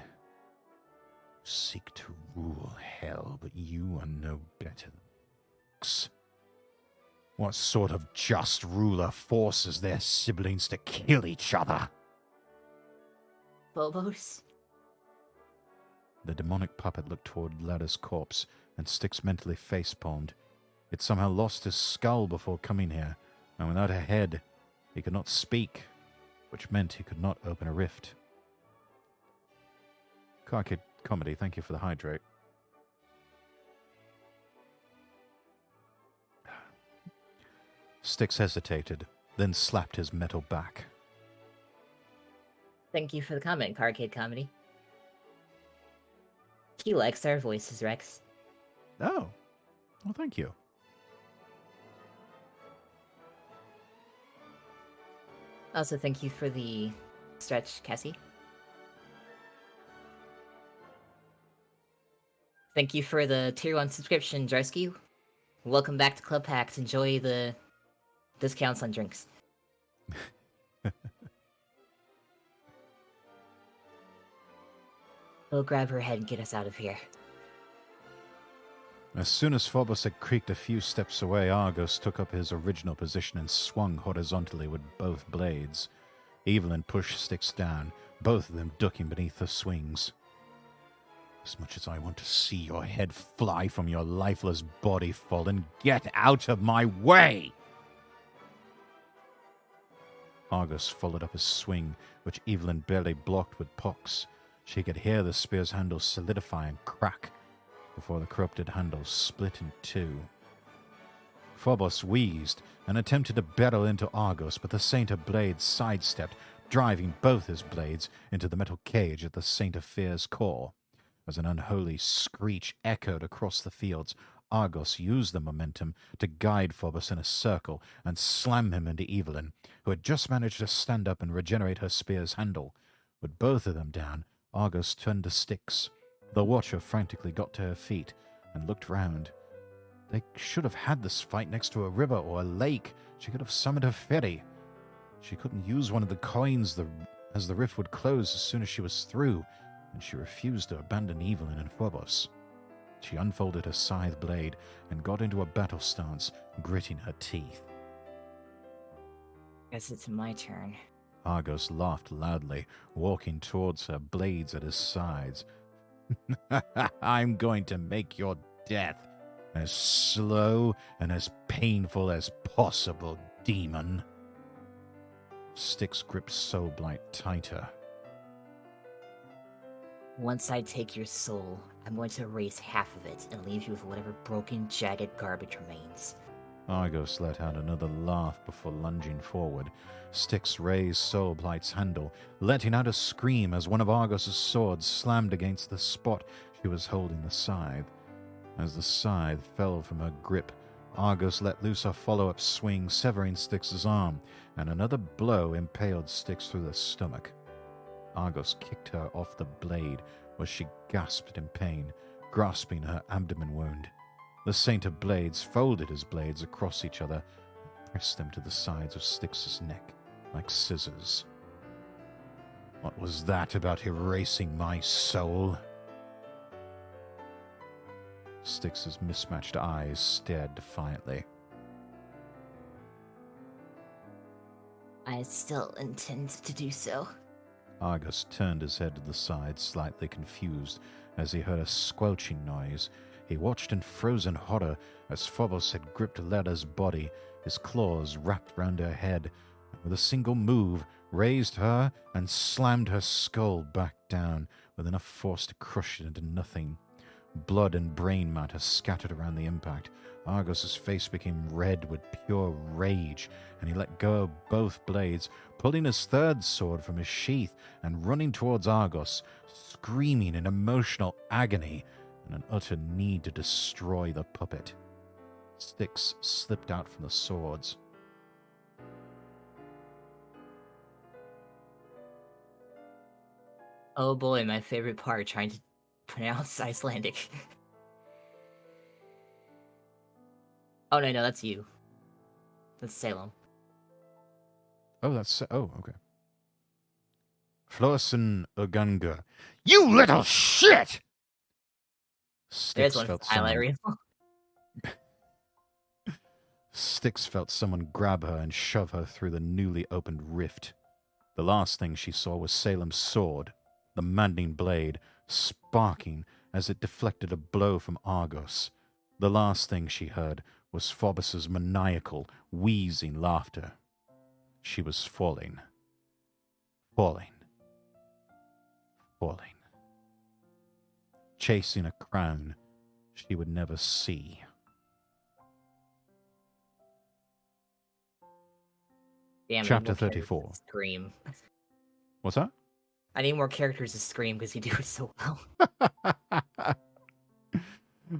seek to rule hell, but you are no better than X. What sort of just ruler forces their siblings to kill each other? Phobos? The demonic puppet looked toward Lada's corpse, and Styx mentally facepalmed. It somehow lost his skull before coming here, and without a head, he could not speak, which meant he could not open a rift. Carkid Comedy, thank you for the hydrate. Styx hesitated, then slapped his metal back. Thank you for the comment, Carcade Comedy. He likes our voices, Rex. Oh, well, thank you. Also, thank you for the stretch, Cassie. Thank you for the Tier 1 subscription, Jarsky. Welcome back to Club Packs. Enjoy the discounts on drinks. Go grab her head and get us out of here. As soon as Phobos had creaked a few steps away, Argos took up his original position and swung horizontally with both blades. Evelyn pushed Styx down, both of them ducking beneath the swings. As much as I want to see your head fly from your lifeless body, Fallen, get out of my way! Argos followed up a swing, which Evelyn barely blocked with pox. She could hear the spear's handle solidify and crack before the corrupted handle split in two. Phobos wheezed and attempted to barrel into Argos, but the Saint of Blades sidestepped, driving both his blades into the metal cage at the Saint of Fear's core. As an unholy screech echoed across the fields, Argos used the momentum to guide Phobos in a circle and slam him into Evelyn, who had just managed to stand up and regenerate her spear's handle. With both of them down, Argos turned to Styx. The Watcher frantically got to her feet and looked round. They should have had this fight next to a river or a lake. She could have summoned her ferry. She couldn't use one of the coins as the rift would close as soon as she was through, and she refused to abandon Evelyn and Phobos. She unfolded her scythe blade and got into a battle stance, gritting her teeth. Guess it's my turn. Argos laughed loudly, walking towards her, blades at his sides. I'm going to make your death as slow and as painful as possible, demon. Styx gripped Soulblight tighter. Once I take your soul, I'm going to erase half of it and leave you with whatever broken, jagged garbage remains. Argos let out another laugh before lunging forward. Styx raised Soulblight's handle, letting out a scream as one of Argos's swords slammed against the spot she was holding the scythe. As the scythe fell from her grip, Argos let loose a follow-up swing, severing Styx's arm, and another blow impaled Styx through the stomach. Argos kicked her off the blade, where she gasped in pain, grasping her abdomen wound. The Saint of Blades folded his blades across each other and pressed them to the sides of Styx's neck like scissors. What was that about erasing my soul? Styx's mismatched eyes stared defiantly. I still intend to do so. Argus turned his head to the side, slightly confused, as he heard a squelching noise. He watched in frozen horror as Phobos had gripped Lada's body, his claws wrapped round her head, and with a single move raised her and slammed her skull back down with enough force to crush it into nothing. Blood and brain matter scattered around the impact. Argos's face became red with pure rage, and he let go of both blades, pulling his third sword from his sheath and running towards Argos, screaming in emotional agony and an utter need to destroy the puppet. Sticks slipped out from the swords. Oh boy, my favorite part, trying to pronounce Icelandic. Oh no, that's you. That's Salem. Oh, okay. Flossen Uganga. You little shit! There's Sticks one for felt the highlight someone. reel. Styx felt someone grab her and shove her through the newly opened rift. The last thing she saw was Salem's sword, the maddening blade, sparking as it deflected a blow from Argos. The last thing she heard was Phobos's maniacal, wheezing laughter. She was falling. Falling. Falling. Chasing a crown she would never see. Damn, Chapter 34. Scream. What's that? I need more characters to scream because you do it so well.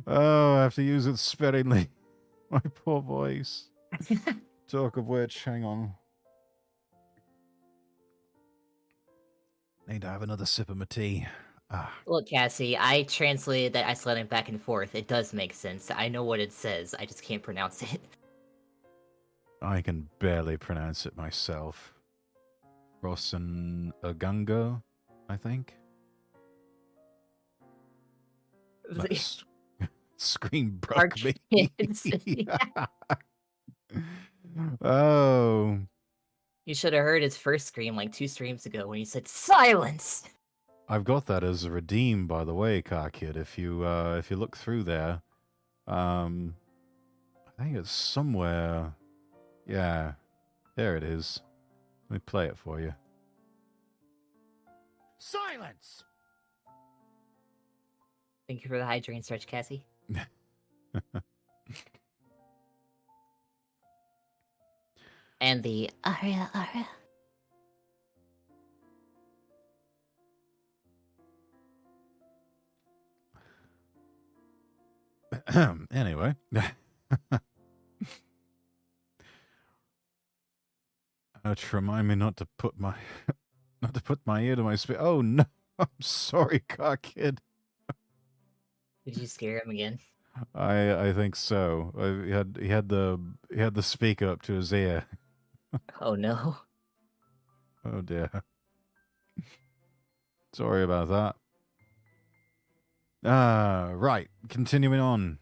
Oh, I have to use it sparingly. My poor voice. Talk of which, hang on. Need to have another sip of my tea. Look, Cassie, I translated that Icelandic back and forth. It does make sense. I know what it says. I just can't pronounce it. I can barely pronounce it myself. Rossen Ugango, I think. That scream broke me. Oh. You should have heard his first scream like 2 streams ago when he said silence. I've got that as a redeem, by the way, Car Kid. If you look through there, I think it's somewhere. Yeah, there it is. Let me play it for you. Silence! Thank you for the hydrating stretch, Cassie. And the aria. Anyway. Remind me not to put my ear to my spear. Oh no, I'm sorry, Car Kid. Did you scare him again? I think so. He had the speaker up to his ear. Oh no. Oh dear. Sorry about that. Right. Continuing on.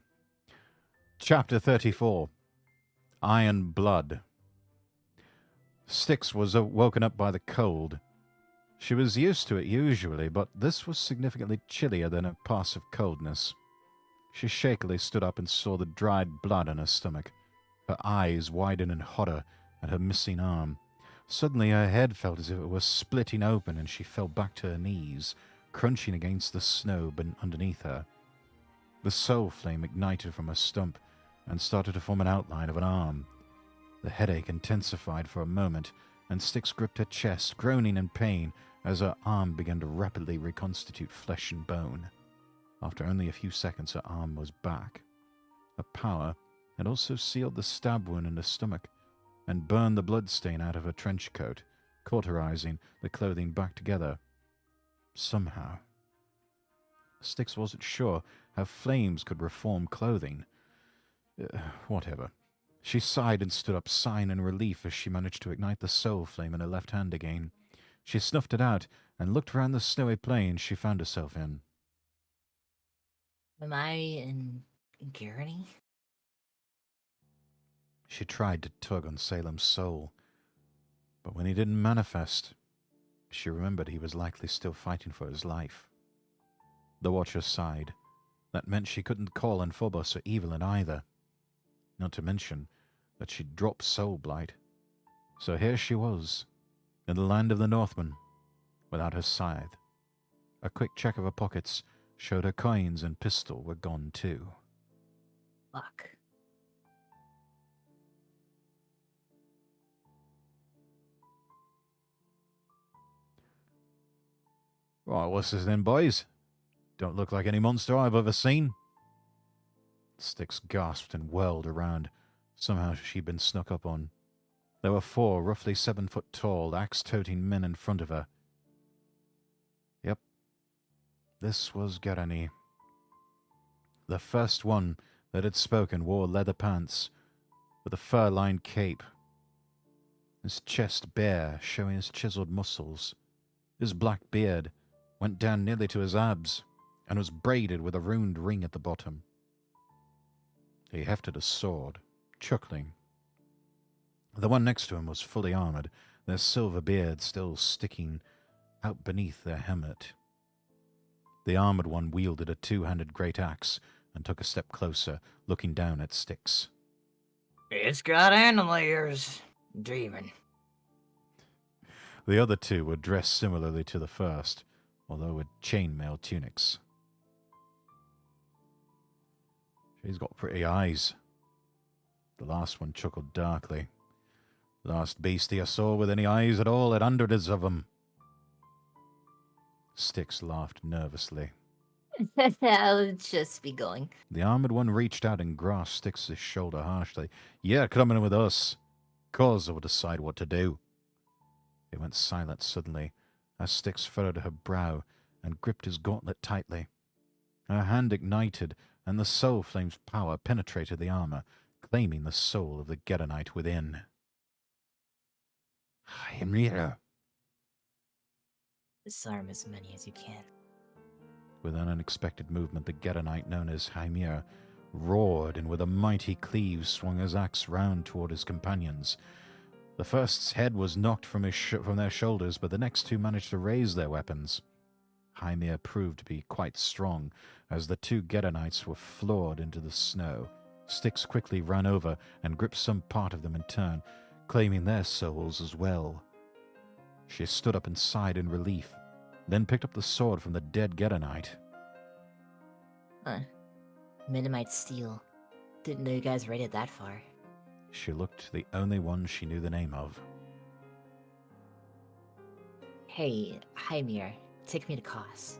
Chapter 34. Iron Blood. Styx was woken up by the cold. She was used to it usually, but this was significantly chillier than her passive coldness. She shakily stood up and saw the dried blood on her stomach. Her eyes widened and hotter at her missing arm. Suddenly her head felt as if it were splitting open, and she fell back to her knees, crunching against the snow underneath her. The soul flame ignited from her stump and started to form an outline of an arm. The headache intensified for a moment, and Styx gripped her chest, groaning in pain as her arm began to rapidly reconstitute flesh and bone. After only a few seconds, her arm was back. Her power had also sealed the stab wound in her stomach and burned the bloodstain out of her trench coat, cauterizing the clothing back together. Somehow. Styx wasn't sure how flames could reform clothing. Whatever. She sighed and stood up, sighing in relief as she managed to ignite the soul flame in her left hand again. She snuffed it out and looked around the snowy plain she found herself in. Am I in Garrity? She tried to tug on Salem's soul, but when he didn't manifest, she remembered he was likely still fighting for his life. The Watcher sighed. That meant she couldn't call on Phobos or Evelyn either. Not to mention that she'd dropped Soul Blight. So here she was, in the land of the Northmen, without her scythe. A quick check of her pockets showed her coins and pistol were gone too. Fuck. Right, what's this then, boys? Don't look like any monster I've ever seen. Styx gasped and whirled around. Somehow she'd been snuck up on. There were 4 roughly 7 foot tall, axe-toting men in front of her. Yep. This was Garani. The first one that had spoken wore leather pants with a fur-lined cape. His chest bare, showing his chiseled muscles. His black beard went down nearly to his abs and was braided with a ruined ring at the bottom. He hefted a sword, chuckling. The one next to him was fully armored, their silver beard still sticking out beneath their helmet. The armored one wielded a 2-handed great axe and took a step closer, looking down at Styx. It's got animal ears. Demon. The other 2 were dressed similarly to the first, although with chainmail tunics. She's got pretty eyes. The last one chuckled darkly. Last beastie I saw with any eyes at all had hundreds of them. Styx laughed nervously. I'll just be going. The armored one reached out and grasped Styx's shoulder harshly. You're coming with us. Cause will decide what to do. He went silent suddenly as Styx furrowed her brow and gripped his gauntlet tightly. Her hand ignited, and the soul flame's power penetrated the armor, claiming the soul of the Gedanite within. Hymir. Disarm as many as you can. With an unexpected movement, the Gedanite known as Hymir roared, and with a mighty cleave swung his axe round toward his companions. The first's head was knocked from their shoulders, but the next 2 managed to raise their weapons. Hymir proved to be quite strong, as the 2 Gedanites were floored into the snow. Styx quickly ran over and gripped some part of them in turn, claiming their souls as well. She stood up and sighed in relief, then picked up the sword from the dead Gedanite. Minimite steel. Didn't know you guys raided that far. She looked the only one she knew the name of. Hey, Hymir, take me to Kos.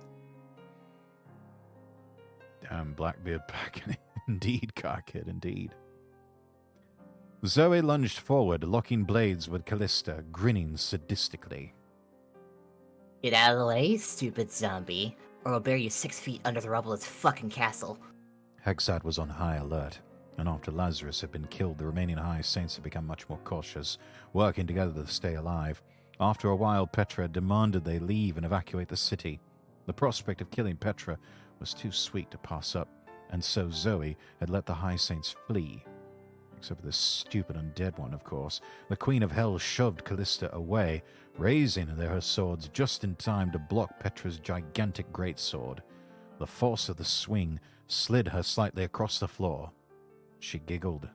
Damn Blackbeard pack. Indeed, Carkid, indeed. Zoe lunged forward, locking blades with Callista, grinning sadistically. Get out of the way, stupid zombie, or I'll bury you 6 feet under the rubble of this fucking castle. Hexad was on high alert, and after Lazarus had been killed, the remaining High Saints had become much more cautious, working together to stay alive. After a while, Petra demanded they leave and evacuate the city. The prospect of killing Petra was too sweet to pass up, and so Zoe had let the High Saints flee. Except for this stupid undead one, of course. The Queen of Hell shoved Callista away, raising her swords just in time to block Petra's gigantic greatsword. The force of the swing slid her slightly across the floor. She giggled.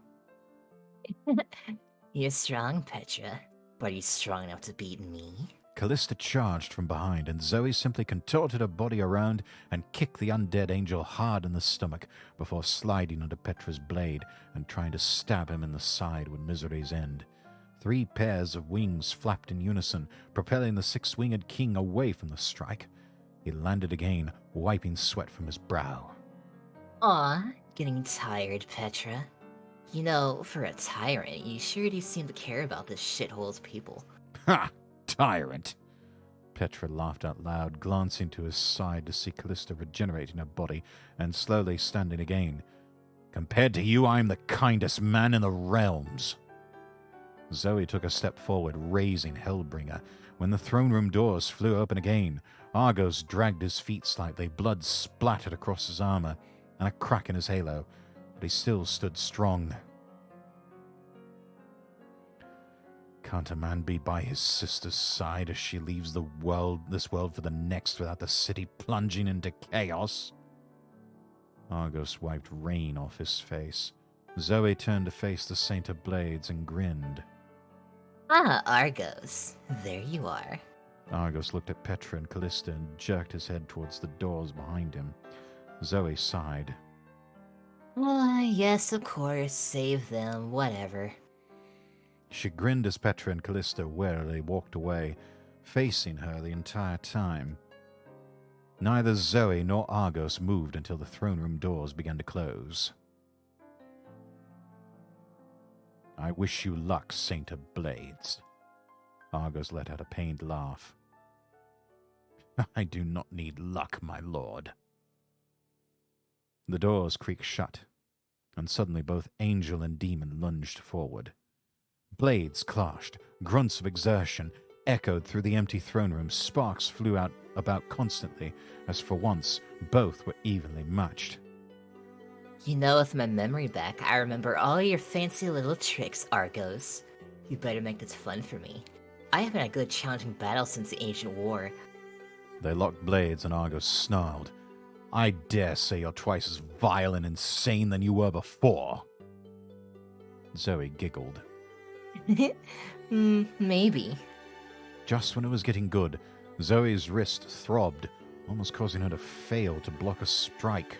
You're strong, Petra, but are you strong enough to beat me? Callista charged from behind, and Zoe simply contorted her body around and kicked the undead angel hard in the stomach before sliding under Petra's blade and trying to stab him in the side with Misery's end. 3 pairs of wings flapped in unison, propelling the 6-winged king away from the strike. He landed again, wiping sweat from his brow. Aw, getting tired, Petra. You know, for a tyrant, you sure do seem to care about this shithole's people. Ha! Tyrant! Petra laughed out loud, glancing to his side to see Callista regenerating her body and slowly standing again. Compared to you, I am the kindest man in the realms. Zoe took a step forward, raising Hellbringer. When the throne room doors flew open again, Argos dragged his feet slightly, blood splattered across his armor, and a crack in his halo, but he still stood strong. Can't a man be by his sister's side as she leaves this world for the next without the city plunging into chaos? Argos wiped rain off his face. Zoe turned to face the Saint of Blades and grinned. Ah, Argos. There you are. Argos looked at Petra and Callista and jerked his head towards the doors behind him. Zoe sighed. Why, yes, of course, save them, whatever. She grinned as Petra and Callista warily walked away, facing her the entire time. Neither Zoe nor Argos moved until the throne room doors began to close. I wish you luck, Saint of Blades. Argos let out a pained laugh. I do not need luck, my lord. The doors creaked shut, and suddenly both angel and demon lunged forward. Blades clashed, grunts of exertion echoed through the empty throne room, sparks flew out about constantly, as for once both were evenly matched. You know, with my memory back, I remember all your fancy little tricks, Argos. You better make this fun for me. I haven't had a good challenging battle since the Ancient War. They locked blades and Argos snarled. I dare say you're twice as vile and insane than you were before. Zoe giggled. Maybe. Just when it was getting good, Zoe's wrist throbbed, almost causing her to fail to block a strike.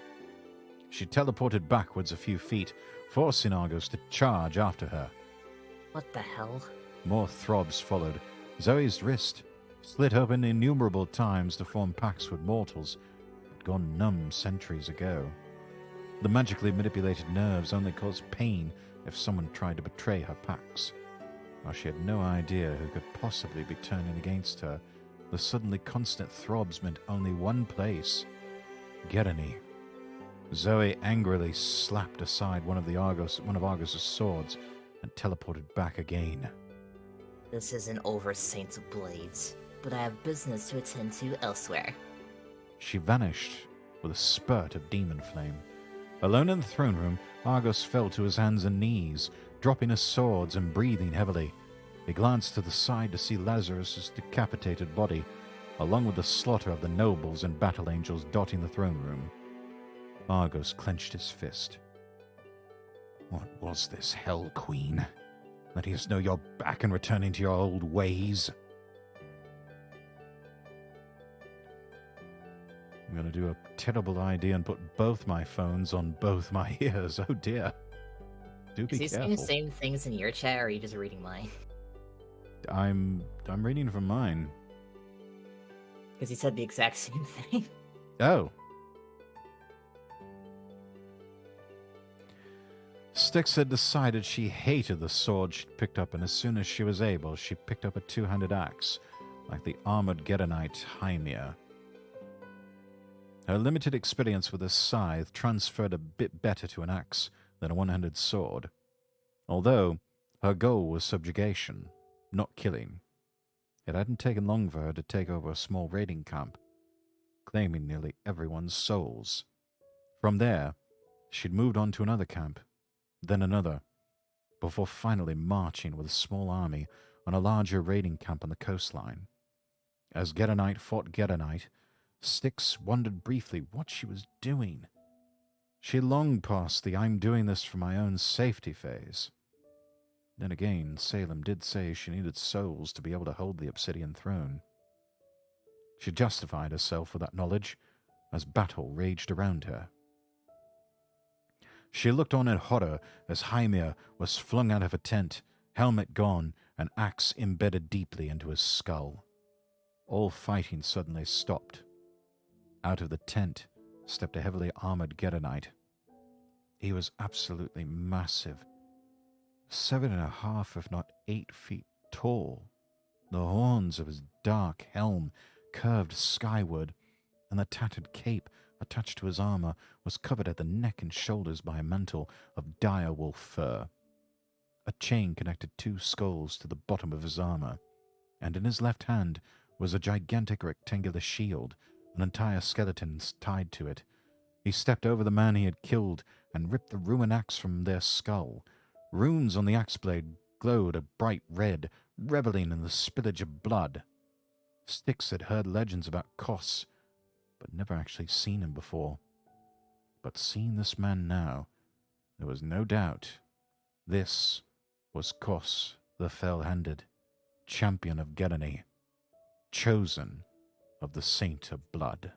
She teleported backwards a few feet, forcing Argos to charge after her. What the hell? More throbs followed. Zoe's wrist, split open innumerable times to form pacts with mortals, had gone numb centuries ago. The magically manipulated nerves only caused pain if someone tried to betray her pacts. While she had no idea who could possibly be turning against her, the suddenly constant throbs meant only one place: Gerani. Zoe angrily slapped aside one of Argos' swords and teleported back again. This isn't over, Saints of Blades, but I have business to attend to elsewhere. She vanished with a spurt of demon flame. Alone in the throne room, Argos fell to his hands and knees, dropping his swords and breathing heavily. He glanced to the side to see Lazarus' decapitated body, along with the slaughter of the nobles and battle angels dotting the throne room. Argos clenched his fist. What was this, Hell Queen? Letting us know you're back and returning to your old ways? I'm going to do a terrible idea and put both my phones on both my ears. Oh dear. Do be Is he saying careful. the same things in your chat, or are you just reading mine? I'm reading from mine. Because he said the exact same thing. Oh. Styx had decided she hated the sword she'd picked up, and as soon as she was able, she picked up a two-handed axe, like the armored Gedanite Hymia. Her limited experience with a scythe transferred a bit better to an axe than a one-handed sword, although her goal was subjugation, not killing. It hadn't taken long for her to take over a small raiding camp, claiming nearly everyone's souls. From there, she'd moved on to another camp, then another, before finally marching with a small army on a larger raiding camp on the coastline. As Gedanite fought Gedanite, Styx wondered briefly what she was doing. She longed past the I'm doing this for my own safety phase. Then again, Salem did say she needed souls to be able to hold the Obsidian throne. She justified herself with that knowledge as battle raged around her. She looked on in horror as Hymia was flung out of a tent, helmet gone, an axe embedded deeply into his skull. All fighting suddenly stopped. Out of the tent stepped a heavily armored Gedanite. He was absolutely massive, 7.5, if not 8 feet tall. The horns of his dark helm curved skyward, and the tattered cape attached to his armor was covered at the neck and shoulders by a mantle of dire wolf fur. A chain connected 2 skulls to the bottom of his armor, and in his left hand was a gigantic rectangular shield, an entire skeleton tied to it. He stepped over the man he had killed and ripped the ruined axe from their skull. Runes on the axe blade glowed a bright red, reveling in the spillage of blood. Styx had heard legends about Kos, but never actually seen him before. But seeing this man now, there was no doubt this was Kos the Fell-Handed, champion of Gerani, chosen of the Saint of Blood.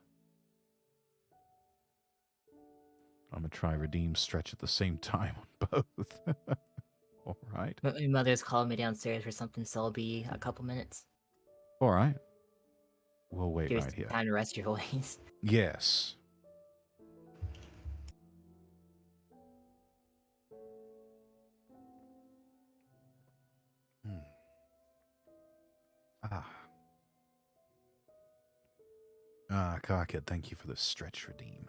I'm going to try redeem stretch at the same time on both. All right. My mother's calling me downstairs for something, so I'll be a couple minutes. All right. We'll wait Here's right here. time to rest your voice. Yes. Hmm. Karkid, thank you for the stretch redeem.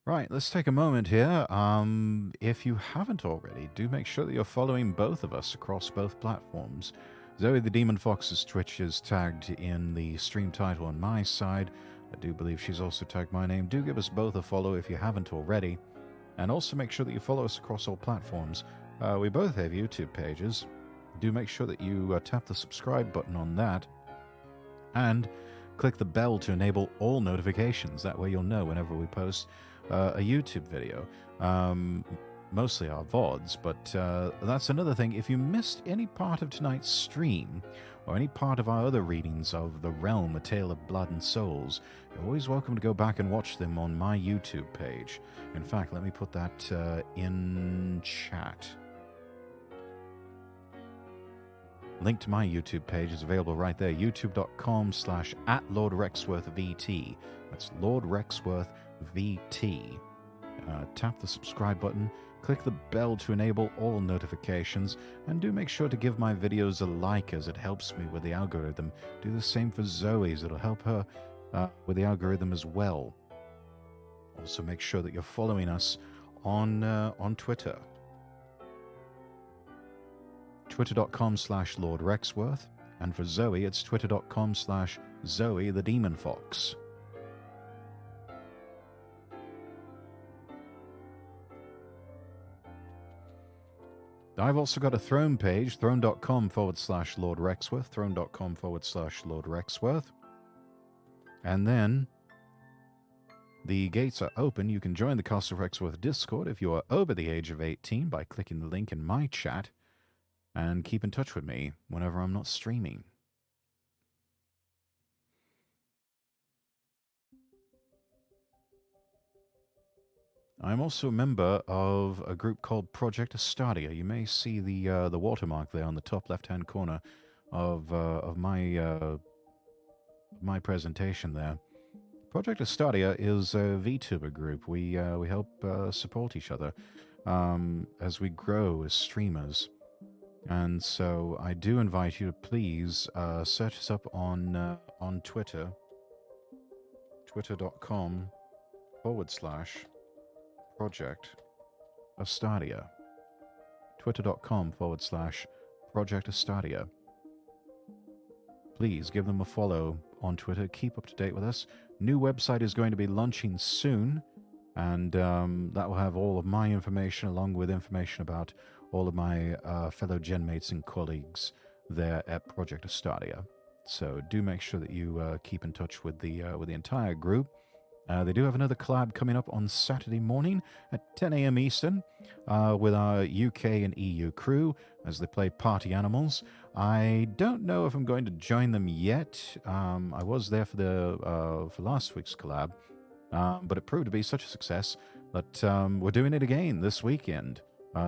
Right, let's take a moment here. If you haven't already, do make sure that you're following both of us across both platforms. Zoe the Demon Fox's Twitch is tagged in the stream title on my side. I do believe she's also tagged my name. Do give us both a follow if you haven't already. And also make sure that you follow us across all platforms. We both have YouTube pages. Do make sure that you tap the subscribe button on that. And click the bell to enable all notifications. That way you'll know whenever we post a YouTube video. Mostly our VODs, but that's another thing. If you missed any part of tonight's stream, or any part of our other readings of The Realm, A Tale of Blood and Souls, you're always welcome to go back and watch them on my YouTube page. In fact, let me put that in chat. Link to my YouTube page is available right there, youtube.com/@LordRexworthVT. That's Lord Rexworth VT. Tap the subscribe button, click the bell to enable all notifications, and do make sure to give my videos a like as it helps me with the algorithm. Do the same for Zoe's, it'll help her with the algorithm as well. Also make sure that you're following us on Twitter. Twitter.com/Lord Rexworth, and for Zoe it's twitter.com/Zoe the Demon Fox. I've also got a Throne page, throne.com/Lord Rexworth, throne.com/Lord Rexworth. And then the gates are open. You can join the Castle Rexworth Discord if you are over the age of 18 by clicking the link in my chat, and keep in touch with me whenever I'm not streaming. I'm also a member of a group called Project Astadia. You may see the watermark there on the top left-hand corner of my my presentation there. Project Astadia is a VTuber group. We help support each other as we grow as streamers. And so I do invite you to please search us up on Twitter, twitter.com/Project Astadia. Twitter.com/Project Astadia. Please give them a follow on Twitter. Keep up to date with us. New website is going to be launching soon, and that will have all of my information along with information about all of my fellow genmates and colleagues there at Project Astadia. So do make sure that you keep in touch with the entire group. They do have another collab coming up on Saturday morning at 10 a.m. Eastern with our UK and EU crew as they play Party Animals. I don't know if I'm going to join them yet. I was there for last week's collab, but it proved to be such a success that we're doing it again this weekend,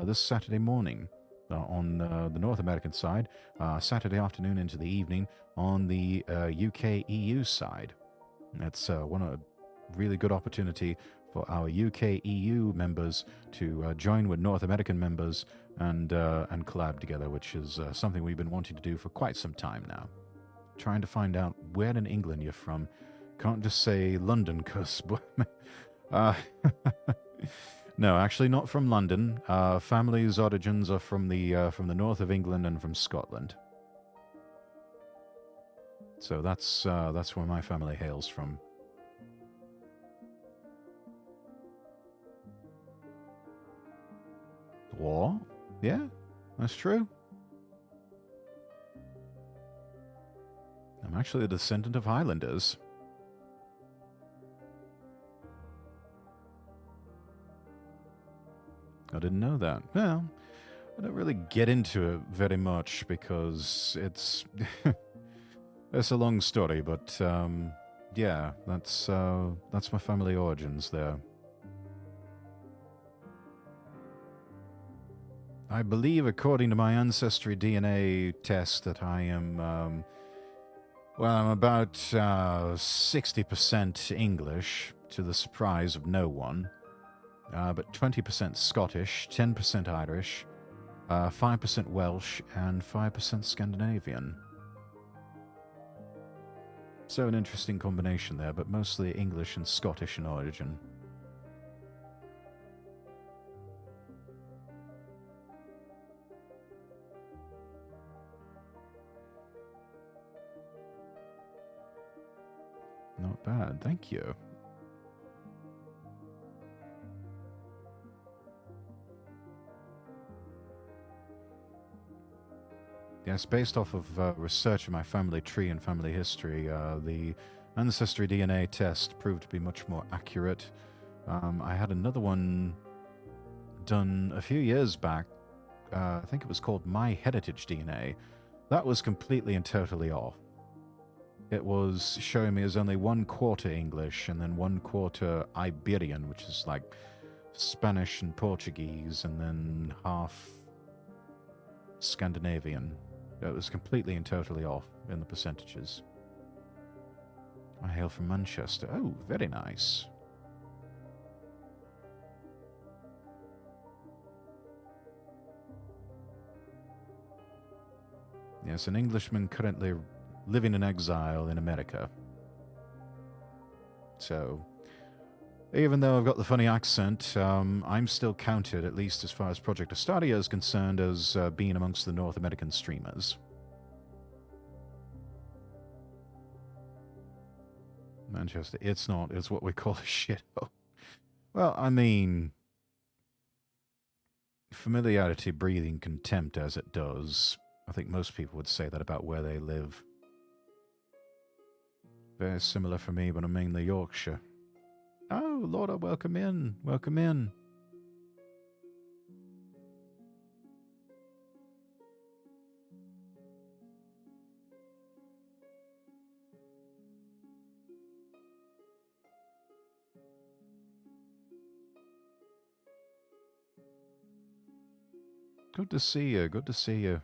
this Saturday morning on the North American side, Saturday afternoon into the evening on the UK EU side. That's one really good opportunity for our UK EU members to join with North American members and collab together, which is something we've been wanting to do for quite some time now. Trying to find out where in England you're from. Can't just say London, because no, actually not from London. Family's origins are from the north of England and from Scotland. So that's where my family hails from. War? Yeah, that's true. I'm actually a descendant of Highlanders. I didn't know that. Well, I don't really get into it very much because it's it's a long story, but yeah, that's my family origins there. I believe, according to my ancestry DNA test, that I am well, I'm about 60% English, to the surprise of no one, but 20% Scottish, 10% Irish, 5% Welsh, and 5% Scandinavian. So an interesting combination there, but mostly English and Scottish in origin. Not bad, thank you. Yes, based off of research in my family tree and family history, the ancestry DNA test proved to be much more accurate. I had another one done a few years back. I think it was called My Heritage DNA. That was completely and totally off. It was showing me as only 1/4 English and then 1/4 Iberian, which is like Spanish and Portuguese, and then half Scandinavian. It was completely and totally off in the percentages. I hail from Manchester. Oh, very nice. Yes, an Englishman currently living in exile in America. So, even though I've got the funny accent, I'm still counted, at least as far as Project Astadia is concerned, as being amongst the North American streamers. Manchester, it's not. It's what we call a shithole. Well, I mean, familiarity breeding contempt as it does. I think most people would say that about where they live. Very similar for me, but I'm mainly Yorkshire. Oh, Laura, welcome in. Welcome in. Good to see you. Good to see you.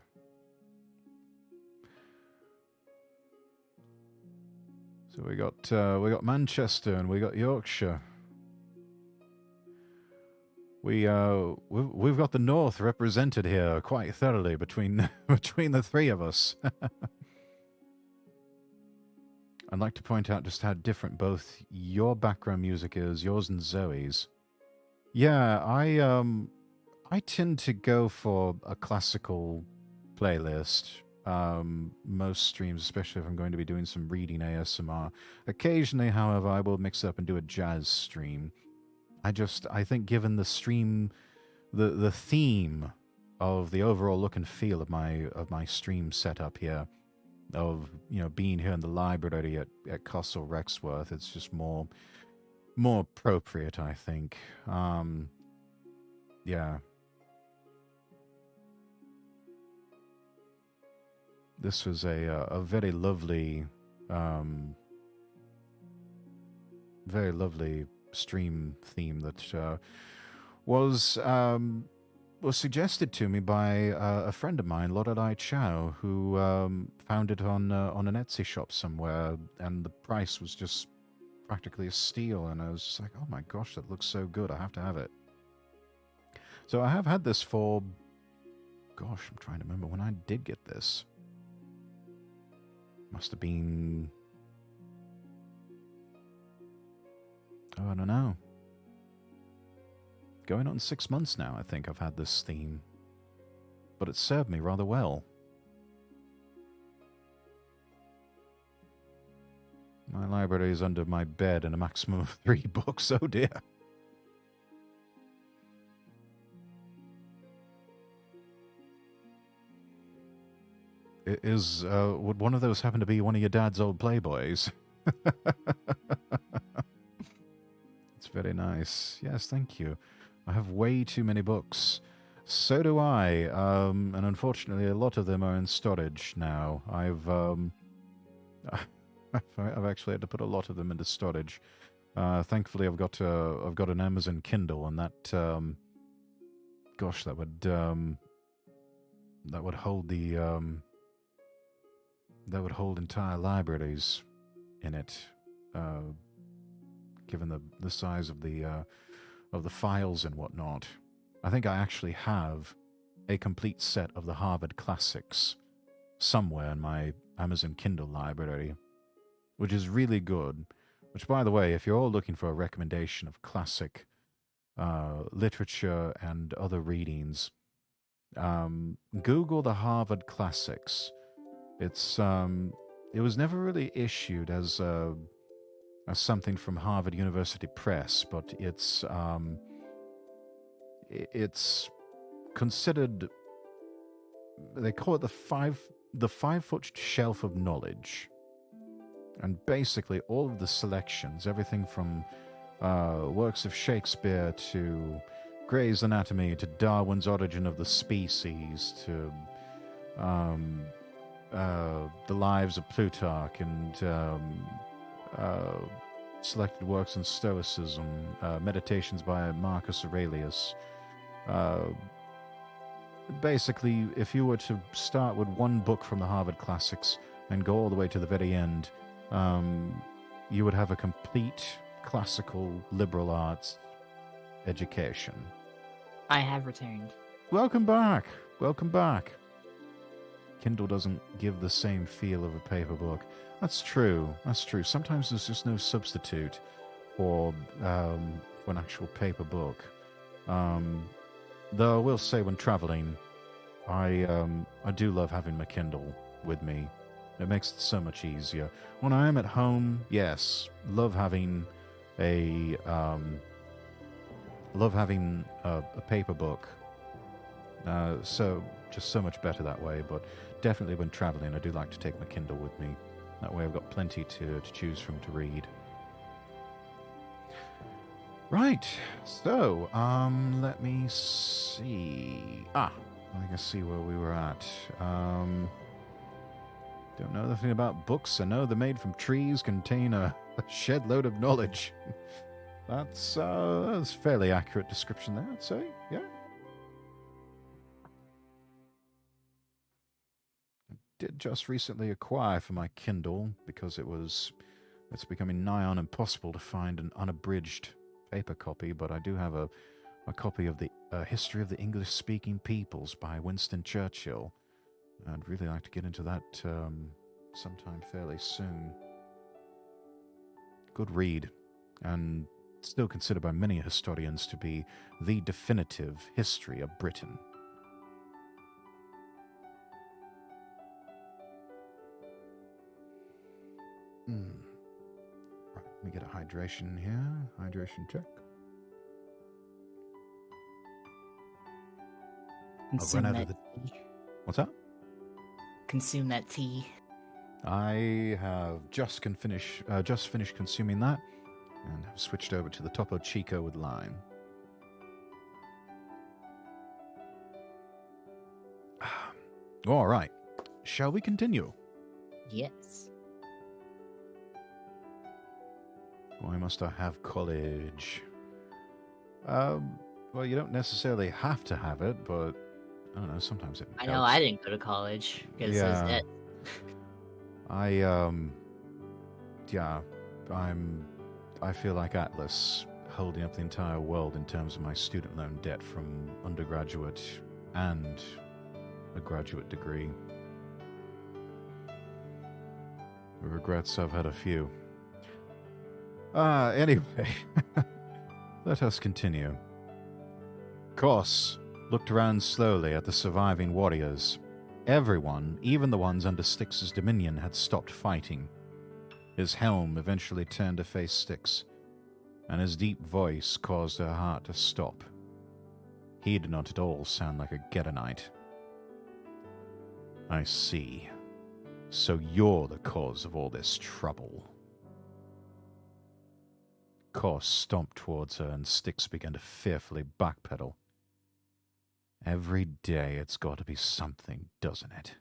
So we got Manchester and we got Yorkshire. We've got the North represented here quite thoroughly between between the three of us. I'd like to point out just how different both your background music is, yours and Zoe's. Yeah, I tend to go for a classical playlist. Most streams, especially if I'm going to be doing some reading ASMR. Occasionally, however, I will mix up and do a jazz stream. I think given the stream, the theme of the overall look and feel of my stream setup here, of being here in the library at Castle Rexworth, it's just more appropriate, I think. Yeah. This was a very lovely, stream theme that was suggested to me by a friend of mine, Lorelei Chow, who found it on an Etsy shop somewhere, and the price was just practically a steal. And I was just like, oh my gosh, that looks so good! I have to have it. So I have had this for, gosh, I'm trying to remember when I did get this. Must have been, oh, I don't know. Going on 6 months now, I think I've had this theme. But it served me rather well. My library is under my bed and a maximum of 3 books, oh dear. Would one of those happen to be one of your dad's old Playboys? It's very nice. Yes, thank you. I have way too many books. So do I. And unfortunately, a lot of them are in storage now. I've actually had to put a lot of them into storage. Thankfully, I've got an Amazon Kindle, and gosh, that would hold that would hold entire libraries in it, given the size of the files and whatnot. I think I actually have a complete set of the Harvard classics somewhere in my Amazon Kindle library, which is really good. Which, by the way, if you're all looking for a recommendation of classic literature and other readings, Google the Harvard classics. It was never really issued as something from Harvard University Press, but it's considered. They call it the 5-foot shelf of knowledge, and basically all of the selections, everything from works of Shakespeare to Gray's Anatomy to Darwin's Origin of the Species to the Lives of Plutarch and selected works in Stoicism, Meditations by Marcus Aurelius. Basically, if you were to start with one book from the Harvard Classics and go all the way to the very end, you would have a complete classical liberal arts education. I have returned. Welcome back. Welcome back. Kindle doesn't give the same feel of a paper book. That's true. That's true. Sometimes there's just no substitute for an actual paper book. Though I will say, when traveling, I do love having my Kindle with me. It makes it so much easier. When I am at home, yes, love having a paper book. So just so much better that way. But definitely when traveling, I do like to take my Kindle with me. That way I've got plenty to choose from to read. Right, so, let me see. I think I see where we were at. Don't know anything about books. I know they're made from trees, contain a shed load of knowledge. That's a fairly accurate description there, I'd say, yeah. I did just recently acquire for my Kindle, because it's becoming nigh on impossible to find an unabridged paper copy, but I do have a copy of the History of the English-Speaking Peoples by Winston Churchill. I'd really like to get into that sometime fairly soon. Good read, and still considered by many historians to be the definitive history of Britain. Right, let me get a hydration here. Hydration check. Consume I'll run out that of tea. What's that? Consume that tea. I have just finished consuming that, and have switched over to the Topo Chico with lime. All right, shall we continue? Yes. Why must I have college? Well, you don't necessarily have to have it, but I don't know. Sometimes it. I know I didn't go to college because it was debt. I feel like Atlas, holding up the entire world in terms of my student loan debt from undergraduate and a graduate degree. Regrets, I've had a few. Anyway, let us continue. Kos looked around slowly at the surviving warriors. Everyone, even the ones under Styx's dominion, had stopped fighting. His helm eventually turned to face Styx, and his deep voice caused her heart to stop. He did not at all sound like a Gedonite. I see, So you're the cause of all this trouble. Kos stomped towards her and Styx began to fearfully backpedal. Every day it's got to be something, doesn't it?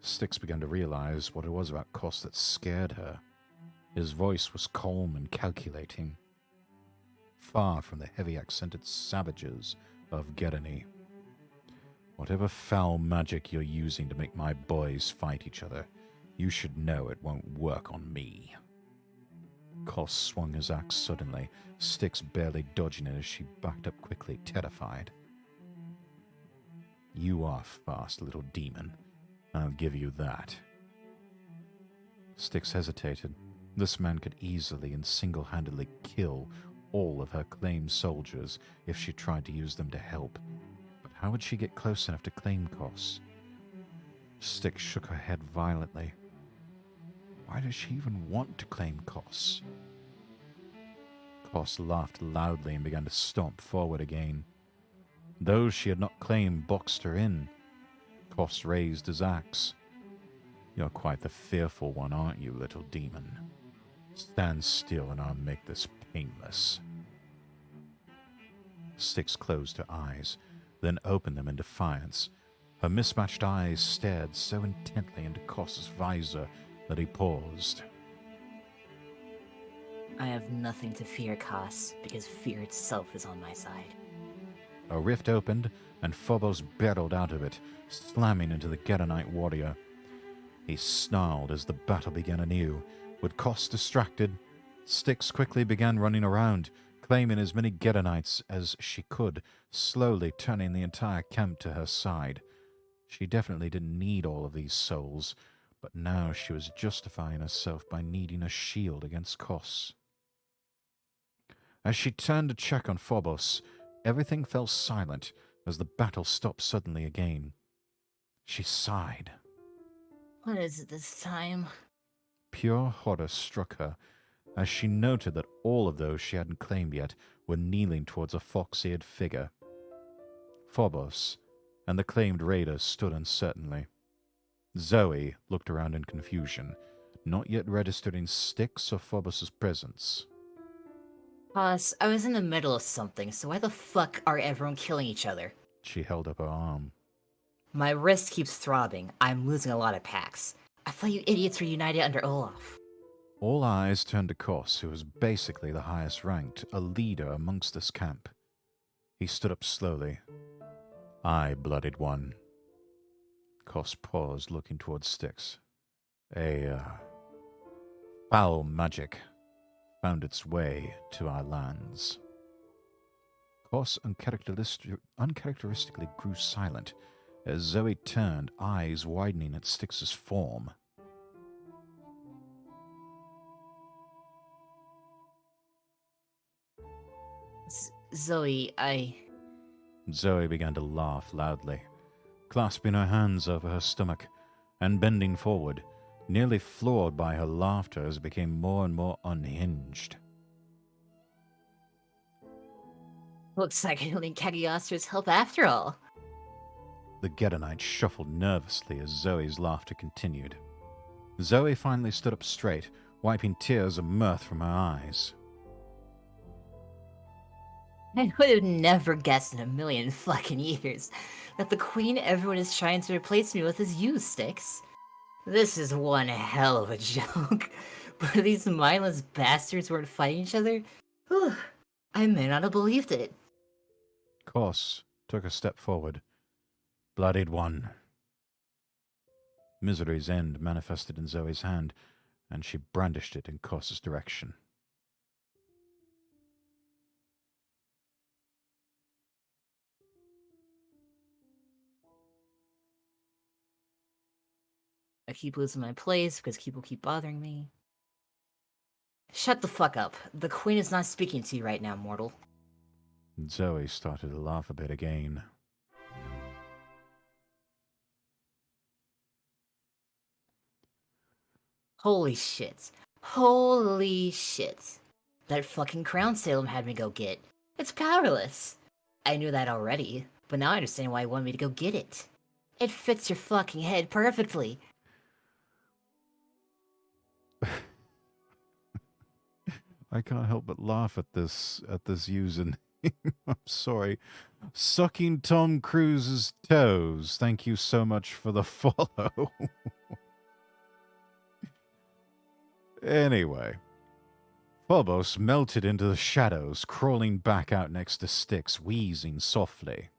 Styx began to realize what it was about Kos that scared her. His voice was calm and calculating, far from the heavy-accented savages of Gerani. Whatever foul magic you're using to make my boys fight each other, you should know it won't work on me. Kos swung his axe suddenly, Styx barely dodging it as she backed up quickly, terrified. You are fast, little demon. I'll give you that. Styx hesitated. This man could easily and single-handedly kill all of her claimed soldiers if she tried to use them to help. But how would she get close enough to claim Kos? Styx shook her head violently. Why does she even want to claim Kos? Kos laughed loudly and began to stomp forward again. Those she had not claimed boxed her in. Kos raised his axe. You're quite the fearful one, aren't you, little demon? Stand still and I'll make this painless. Styx closed her eyes, then opened them in defiance. Her mismatched eyes stared so intently into Kos's visor that he paused. I have nothing to fear, Kos, because fear itself is on my side. A rift opened, and Phobos barreled out of it, slamming into the Geronite warrior. He snarled as the battle began anew. With Kos distracted, Styx quickly began running around, claiming as many Geronites as she could, slowly turning the entire camp to her side. She definitely didn't need all of these souls, but now she was justifying herself by needing a shield against Kos. As she turned to check on Phobos, everything fell silent as the battle stopped suddenly again. She sighed. What is it this time? Pure horror struck her as she noted that all of those she hadn't claimed yet were kneeling towards a fox-eared figure. Phobos and the claimed raiders stood uncertainly. Zoe looked around in confusion, not yet registering Styx or Phobos' presence. Kos, I was in the middle of something, so why the fuck are everyone killing each other? She held up her arm. My wrist keeps throbbing. I'm losing a lot of packs. I thought you idiots were united under Olaf. All eyes turned to Kos, who was basically the highest ranked, a leader amongst this camp. He stood up slowly. I, blooded one. Kos paused, looking towards Styx. Foul magic found its way to our lands. Kos uncharacteristically grew silent as Zoe turned, eyes widening at Styx's form. Zoe, Zoe began to laugh loudly, clasping her hands over her stomach and bending forward, nearly floored by her laughter as it became more and more unhinged. Looks like I don't need Cagliostro's help after all. The Geronite shuffled nervously as Zoe's laughter continued. Zoe finally stood up straight, wiping tears of mirth from her eyes. I would have never guessed in a million fucking years that the queen everyone is trying to replace me with is you, Styx. This is one hell of a joke. But these mindless bastards weren't fighting each other? Whew, I may not have believed it. Kos took a step forward. Blooded one. Misery's end manifested in Zoe's hand, and she brandished it in Kos's direction. I keep losing my place because people keep bothering me. Shut the fuck up. The queen is not speaking to you right now, mortal. Zoe started to laugh a bit again. Holy shit. Holy shit. That fucking crown Salem had me go get. It's powerless. I knew that already, but now I understand why he wanted me to go get it. It fits your fucking head perfectly. I can't help but laugh at this username. I'm sorry. Sucking Tom Cruise's toes. Thank you so much for the follow. Anyway, Phobos melted into the shadows, crawling back out next to Styx, wheezing softly.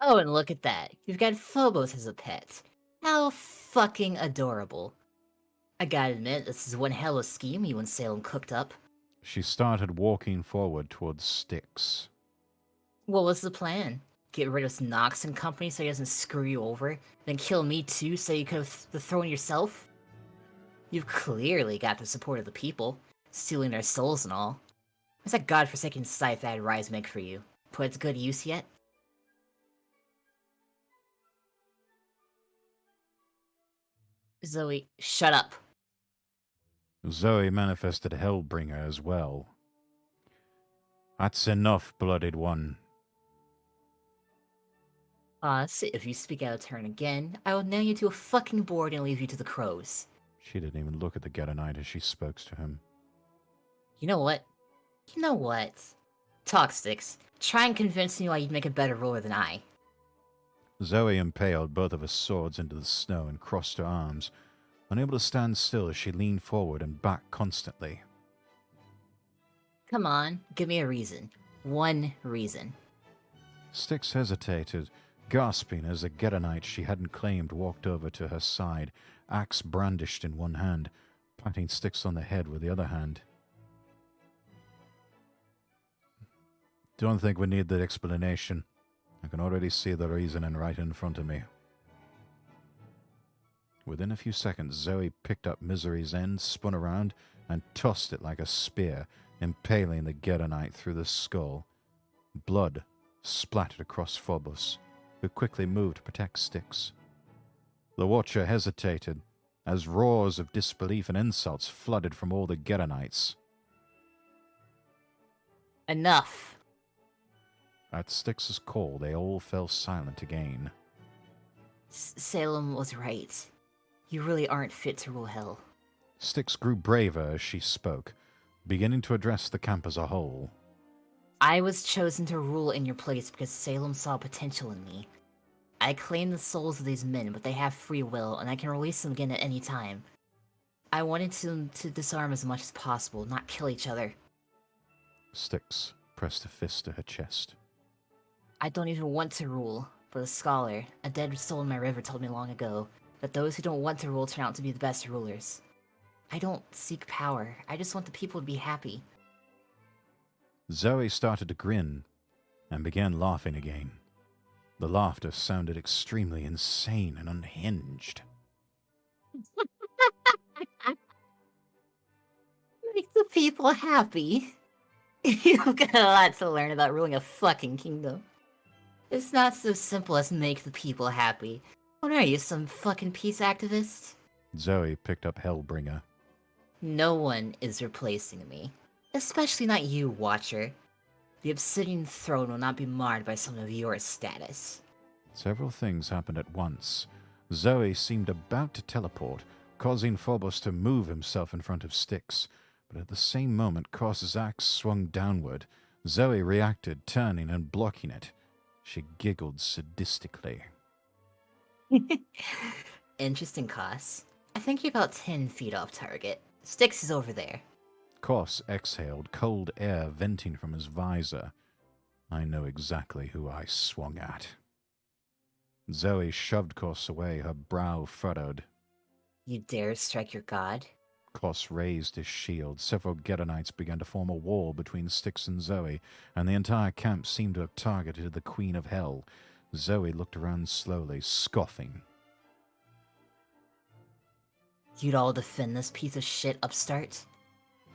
Oh, and look at that. You've got Phobos as a pet. How fucking adorable. I gotta admit, this is one hell of a scheme you and Salem cooked up. She started walking forward towards Styx. What was the plan? Get rid of Nox and company so he doesn't screw you over, then kill me too so you could have the throne yourself? You've clearly got the support of the people, stealing their souls and all. What's that godforsaken scythe that Rise make for you? Put it to good use yet? Zoe, shut up. Zoe manifested Hellbringer as well. That's enough, blooded one. If you speak out of turn again, I will nail you to a fucking board and leave you to the crows. She didn't even look at the Getanite as she spoke to him. You know what? You know what? Talk, Styx. Try and convince me why you'd make a better ruler than I. Zoe impaled both of her swords into the snow and crossed her arms, unable to stand still as she leaned forward and back constantly. Come on, give me a reason. One reason. Styx hesitated, gasping as a Getanite she hadn't claimed walked over to her side, axe brandished in one hand, patting Styx on the head with the other hand. Don't think we need that explanation. I can already see the reasoning right in front of me. Within a few seconds, Zoe picked up Misery's end, spun around, and tossed it like a spear, impaling the Getanite through the skull. Blood splattered across Phobos, who quickly moved to protect Styx. The Watcher hesitated, as roars of disbelief and insults flooded from all the Getanites. Enough. At Styx's call, they all fell silent again. Salem was right. You really aren't fit to rule hell. Styx grew braver as she spoke, beginning to address the camp as a whole. I was chosen to rule in your place because Salem saw potential in me. I claim the souls of these men, but they have free will, and I can release them again at any time. I wanted them to disarm as much as possible, not kill each other. Styx pressed a fist to her chest. I don't even want to rule, but a scholar, a dead soul in my river, told me long ago that those who don't want to rule turn out to be the best rulers. I don't seek power, I just want the people to be happy. Zoe started to grin and began laughing again. The laughter sounded extremely insane and unhinged. Make the people happy? You've got a lot to learn about ruling a fucking kingdom. It's not so simple as make the people happy. What are you, some fucking peace activist? Zoe picked up Hellbringer. No one is replacing me. Especially not you, Watcher. The Obsidian Throne will not be marred by someone of your status. Several things happened at once. Zoe seemed about to teleport, causing Phobos to move himself in front of Styx. But at the same moment, Koss's axe swung downward. Zoe reacted, turning and blocking it. She giggled sadistically. Interesting, Koss. I think you're about 10 feet off target. Styx is over there. Koss exhaled, cold air venting from his visor. I know exactly who I swung at. Zoe shoved Koss away, her brow furrowed. You dare strike your god? Koss raised his shield. Several Gedonites began to form a wall between Styx and Zoe, and the entire camp seemed to have targeted the Queen of Hell. Zoe looked around slowly, scoffing. You'd all defend this piece of shit, upstart?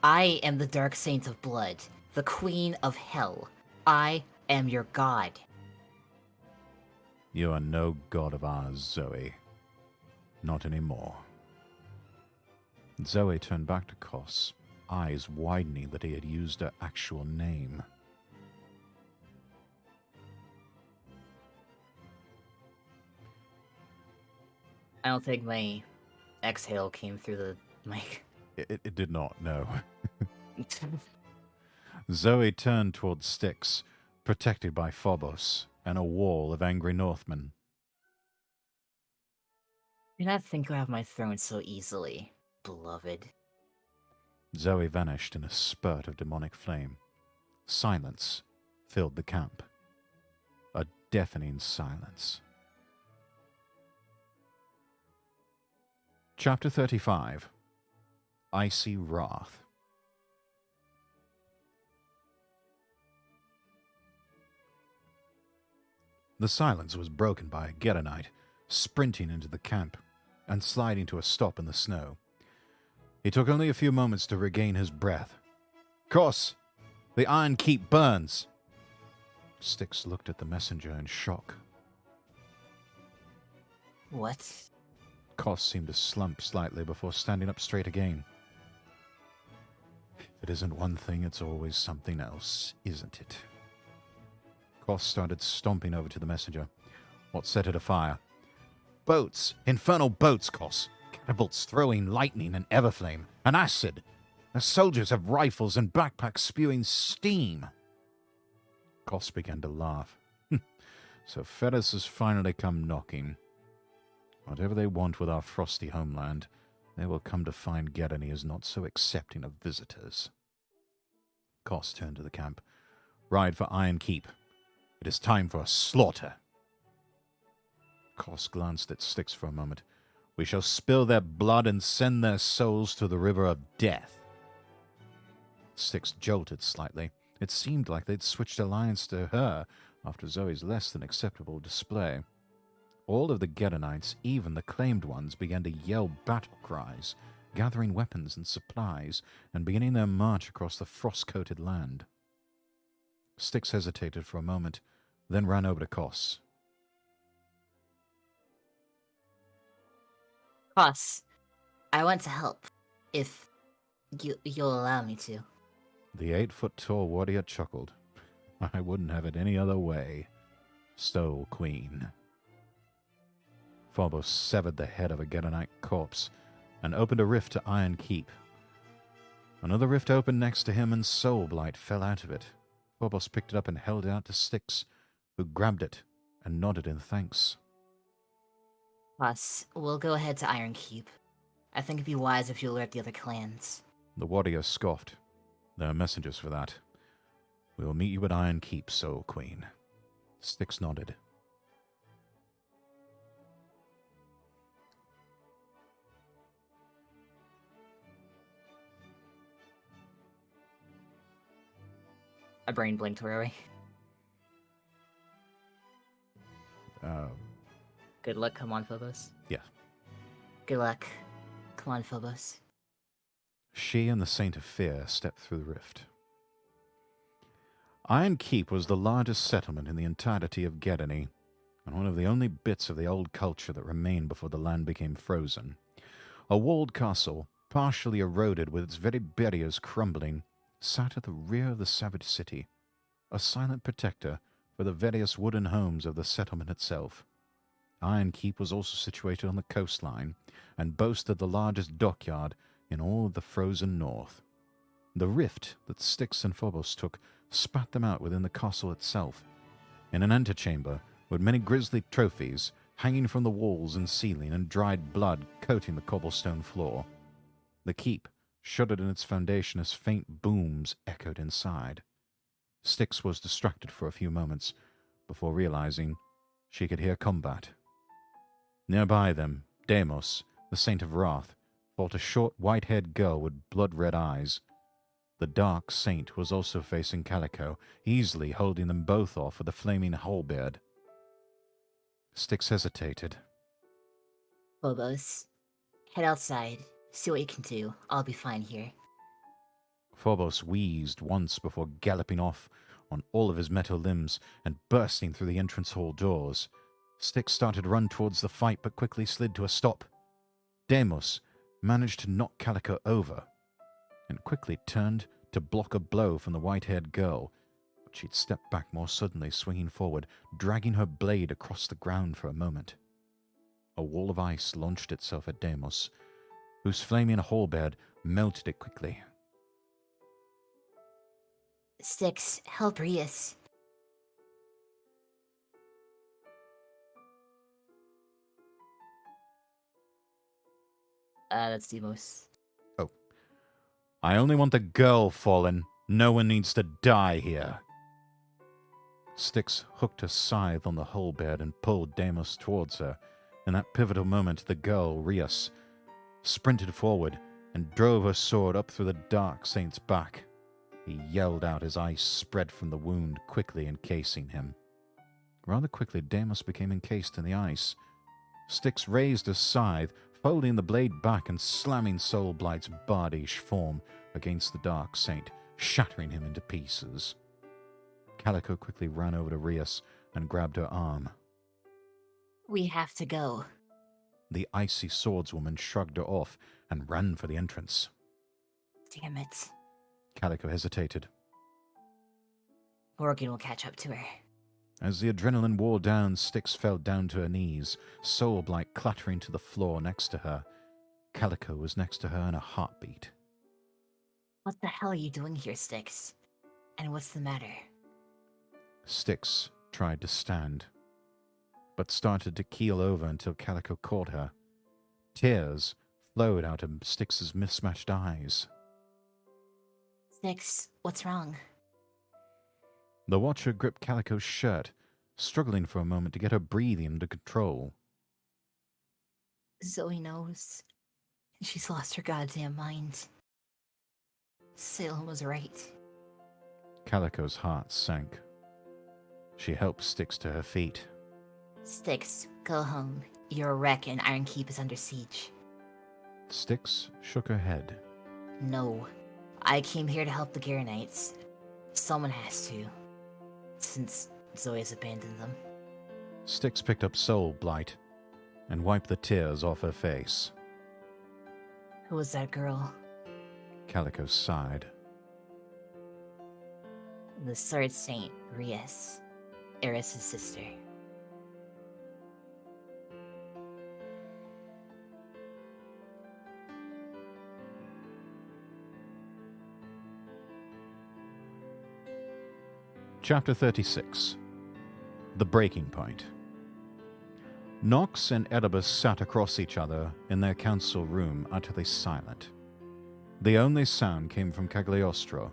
I am the Dark Saint of Blood, the Queen of Hell. I am your god. You are no god of ours, Zoe. Not anymore. Zoe turned back to Koss, eyes widening that he had used her actual name. I don't think my exhale came through the mic. It did not, no. Zoe turned towards Styx, protected by Phobos and a wall of angry Northmen. Do not think you have my throne so easily, beloved. Zoe vanished in a spurt of demonic flame. Silence filled the camp. A deafening silence. Chapter 35. Icy Wrath. The silence was broken by a Geronite sprinting into the camp and sliding to a stop in the snow. He took only a few moments to regain his breath. Kos! The Iron Keep burns! Styx looked at the messenger in shock. What? Kos seemed to slump slightly before standing up straight again. If it isn't one thing, it's always something else, isn't it? Kos started stomping over to the messenger. What set it afire? Boats! Infernal boats, Kos! Catapults throwing lightning and everflame. And acid! The soldiers have rifles and backpacks spewing steam! Kos began to laugh. So Ferris has finally come knocking. Whatever they want with our frosty homeland, they will come to find Gedani is not so accepting of visitors. Kos turned to the camp. Ride for Iron Keep. It is time for a slaughter. Kos glanced at Styx for a moment. We shall spill their blood and send their souls to the river of death. Styx jolted slightly. It seemed like they'd switched alliance to her after Zoe's less than acceptable display. All of the Gedonites, even the claimed ones, began to yell battle cries, gathering weapons and supplies, and beginning their march across the frost-coated land. Styx hesitated for a moment, then ran over to Kos. Kos, I want to help, if you'll allow me to. The 8-foot-tall warrior chuckled. I wouldn't have it any other way. So, Queen. Phobos severed the head of a Gedonite corpse and opened a rift to Iron Keep. Another rift opened next to him and soul blight fell out of it. Phobos picked it up and held it out to Styx, who grabbed it and nodded in thanks. Kos, we'll go ahead to Iron Keep. I think it'd be wise if you alert the other clans. The warrior scoffed. There are messengers for that. We will meet you at Iron Keep, Soul Queen. Styx nodded. My brain blinked away. Good luck, come on, Phobos. Yeah. Good luck. Come on, Phobos. She and the Saint of Fear stepped through the rift. Iron Keep was the largest settlement in the entirety of Gedani, and one of the only bits of the old culture that remained before the land became frozen. A walled castle, partially eroded with its very barriers crumbling, sat at the rear of the savage city, a silent protector for the various wooden homes of the settlement itself. Iron Keep was also situated on the coastline, and boasted the largest dockyard in all of the frozen north. The rift that Styx and Phobos took spat them out within the castle itself, in an antechamber with many grisly trophies hanging from the walls and ceiling and dried blood coating the cobblestone floor. The keep shuddered in its foundation as faint booms echoed inside. Styx was distracted for a few moments before realizing she could hear combat. Nearby them, Deimos, the Saint of Wrath, fought a short, white-haired girl with blood-red eyes. The Dark Saint was also facing Calico, easily holding them both off with a flaming halberd. Styx hesitated. Phobos, head outside. See what you can do. I'll be fine here. Phobos wheezed once before galloping off on all of his metal limbs and bursting through the entrance hall doors. Styx started to run towards the fight, but quickly slid to a stop. Deimos managed to knock Calico over, and quickly turned to block a blow from the white-haired girl, but she'd stepped back more suddenly, swinging forward, dragging her blade across the ground for a moment. a wall of ice launched itself at Deimos, whose flaming halberd melted it quickly. Styx, help Rias. That's Demos. Oh. I only want the girl fallen. No one needs to die here. Styx hooked her scythe on the halberd and pulled Deimos towards her. In that pivotal moment, the girl, Rias, sprinted forward and drove her sword up through the Dark Saint's back. He yelled out, his ice spread from the wound, quickly encasing him. Rather quickly, Deimos became encased in the ice. Styx raised his scythe, folding the blade back and slamming Soulblight's bardish form against the Dark Saint, shattering him into pieces. Calico quickly ran over to Rias and grabbed her arm. We have to go. The icy swordswoman shrugged her off and ran for the entrance. Damn it. Calico hesitated. Morgan will catch up to her. As the adrenaline wore down, Styx fell down to her knees, Soulblight clattering to the floor next to her. Calico was next to her in a heartbeat. What the hell are you doing here, Styx? And what's the matter? Styx tried to stand, but started to keel over until Calico caught her. Tears flowed out of Styx's mismatched eyes. Styx, what's wrong? The Watcher gripped Calico's shirt, struggling for a moment to get her breathing under control. Zoe knows. She's lost her goddamn mind. Salem was right. Calico's heart sank. She helped Styx to her feet. Styx, go home. You're a wreck and Iron Keep is under siege. Styx shook her head. No. I came here to help the Garenites. Someone has to. Since Zoe has abandoned them. Styx picked up Soulblight and wiped the tears off her face. Who was that girl? Calico sighed. The Sword Saint, Rias. Eris's sister. Chapter 36. The Breaking Point. Nox and Oedipus sat across each other in their council room, utterly silent. The only sound came from Cagliostro,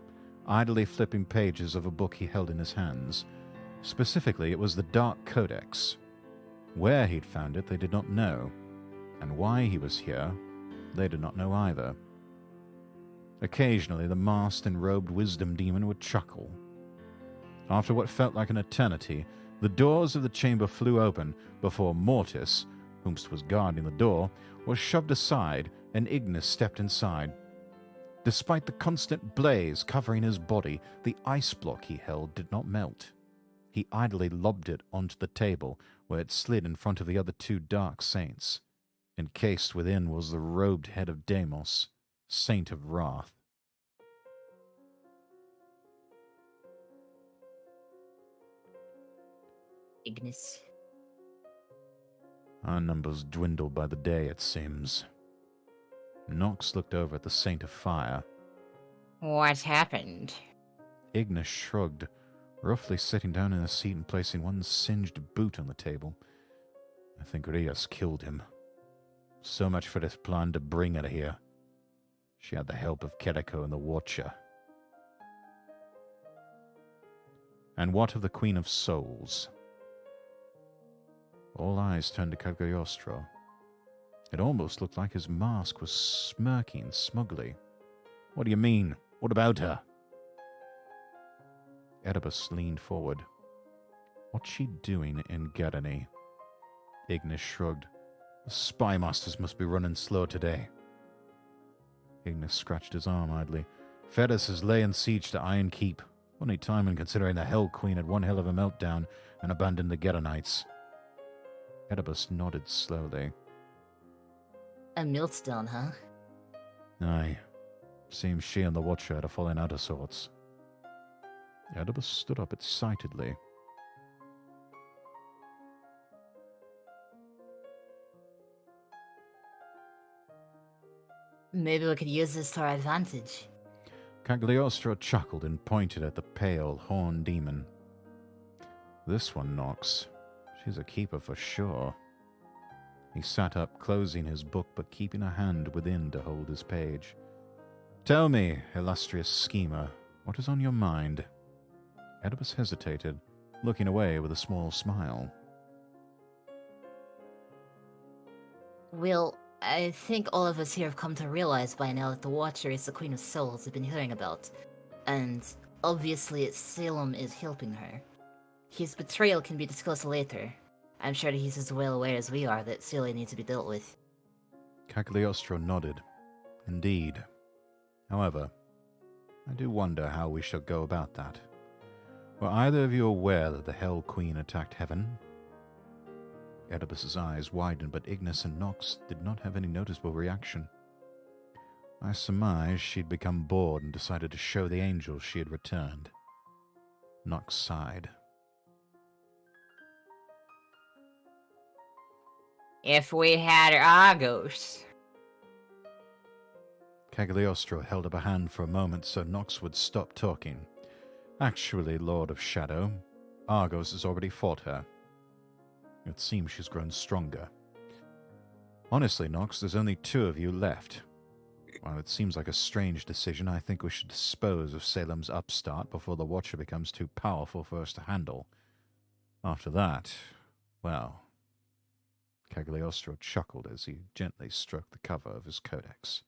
idly flipping pages of a book he held in his hands. Specifically, it was the Dark Codex. Where he'd found it, they did not know, and why he was here, they did not know either. Occasionally, the masked and robed wisdom demon would chuckle. After what felt like an eternity, the doors of the chamber flew open before Mortis, whomst was guarding the door, was shoved aside and Ignis stepped inside. Despite the constant blaze covering his body, the ice block he held did not melt. He idly lobbed it onto the table, where it slid in front of the other two Dark Saints. Encased within was the robed head of Deimos, Saint of Wrath. Ignis. Our numbers dwindle by the day, it seems. Nox looked over at the Saint of Fire. What happened? Ignis shrugged, roughly sitting down in a seat and placing one singed boot on the table. I think Rias killed him. So much for this plan to bring her here. She had the help of Calico and the Watcher. And what of the Queen of Souls? All eyes turned to Cagliostro. It almost looked like his mask was smirking smugly. What do you mean? What about her? Oedipus leaned forward. What's she doing in Gerani? Ignis shrugged. The spy masters must be running slow today. Ignis scratched his arm idly. Ferris is laying siege to Iron Keep. Funny timing considering the Hell Queen had one hell of a meltdown and abandoned the Geranites. Oedipus nodded slowly. A millstone, huh? Aye. Seems she and the Watcher had a falling out of sorts. Oedipus stood up excitedly. Maybe we could use this to our advantage. Cagliostro chuckled and pointed at the pale, horned demon. This one, Nox. She's a keeper for sure. He sat up, closing his book but keeping a hand within to hold his page. Tell me, illustrious schemer, what is on your mind? Oedipus hesitated, looking away with a small smile. Well, I think all of us here have come to realize by now that the Watcher is the Queen of Souls we've been hearing about. And obviously Salem is helping her. His betrayal can be discussed later. I'm sure that he's as well aware as we are that Celia needs to be dealt with. Cagliostro nodded. Indeed. However, I do wonder how we shall go about that. Were either of you aware that the Hell Queen attacked heaven? Oedipus's eyes widened, but Ignis and Nox did not have any noticeable reaction. I surmised she'd become bored and decided to show the angels she had returned. Nox sighed. If we had Argos. Cagliostro held up a hand for a moment so Nox would stop talking. Actually, Lord of Shadow, Argos has already fought her. It seems she's grown stronger. Honestly, Nox, there's only 2 of you left. While it seems like a strange decision, I think we should dispose of Salem's upstart before the Watcher becomes too powerful for us to handle. After that, well... Cagliostro chuckled as he gently stroked the cover of his codex.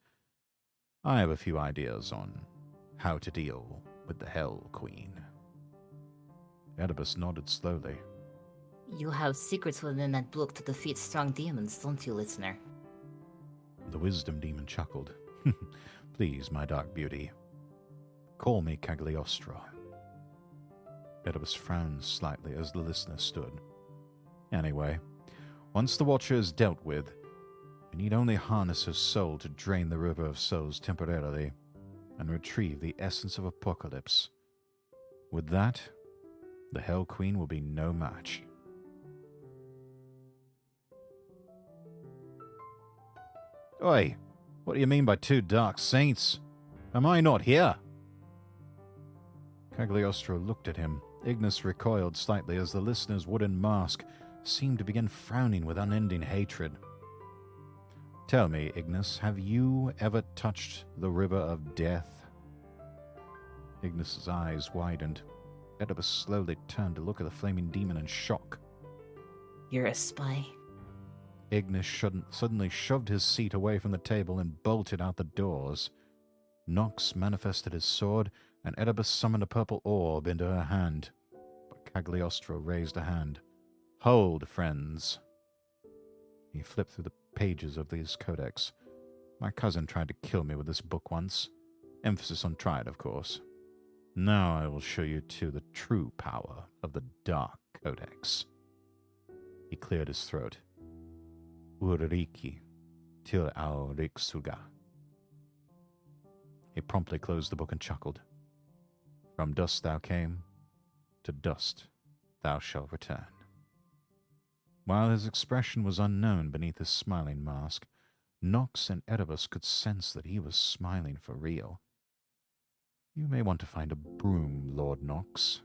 I have a few ideas on how to deal with the Hell Queen. Oedipus nodded slowly. You have secrets within that book to defeat strong demons, don't you, listener? The Wisdom Demon chuckled. Please, my dark beauty. Call me Cagliostro. Oedipus frowned slightly as the listener stood. Anyway, once the Watcher is dealt with, we need only harness her soul to drain the River of Souls temporarily and retrieve the essence of Apocalypse. With that, the Hell Queen will be no match. Oi, what do you mean by 2 dark saints? Am I not here? Cagliostro looked at him. Ignis recoiled slightly as the listener's wooden mask seemed to begin frowning with unending hatred. Tell me, Ignis, have you ever touched the River of Death? Ignis's eyes widened. Oedipus slowly turned to look at the flaming demon in shock. You're a spy. Ignis suddenly shoved his seat away from the table and bolted out the doors. Nox manifested his sword, and Oedipus summoned a purple orb into her hand. But Cagliostro raised a hand. Hold, friends. He flipped through the pages of his codex. My cousin tried to kill me with this book once. Emphasis on tried, of course. Now I will show you too the true power of the Dark Codex. He cleared his throat. Uriki til au riksuga. He promptly closed the book and chuckled. From dust thou came, to dust thou shalt return. While his expression was unknown beneath his smiling mask, Nox and Oedipus could sense that he was smiling for real. You may want to find a broom, Lord Nox.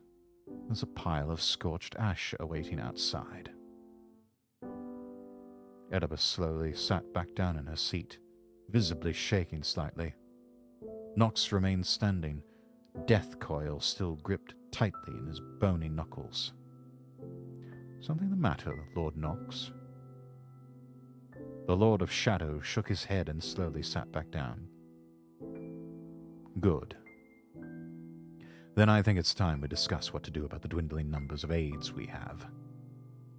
There's a pile of scorched ash awaiting outside. Oedipus slowly sat back down in her seat, visibly shaking slightly. Nox remained standing, death coil still gripped tightly in his bony knuckles. Something the matter, Lord Nox? The Lord of Shadow shook his head and slowly sat back down. Good. Then I think it's time we discuss what to do about the dwindling numbers of aides we have.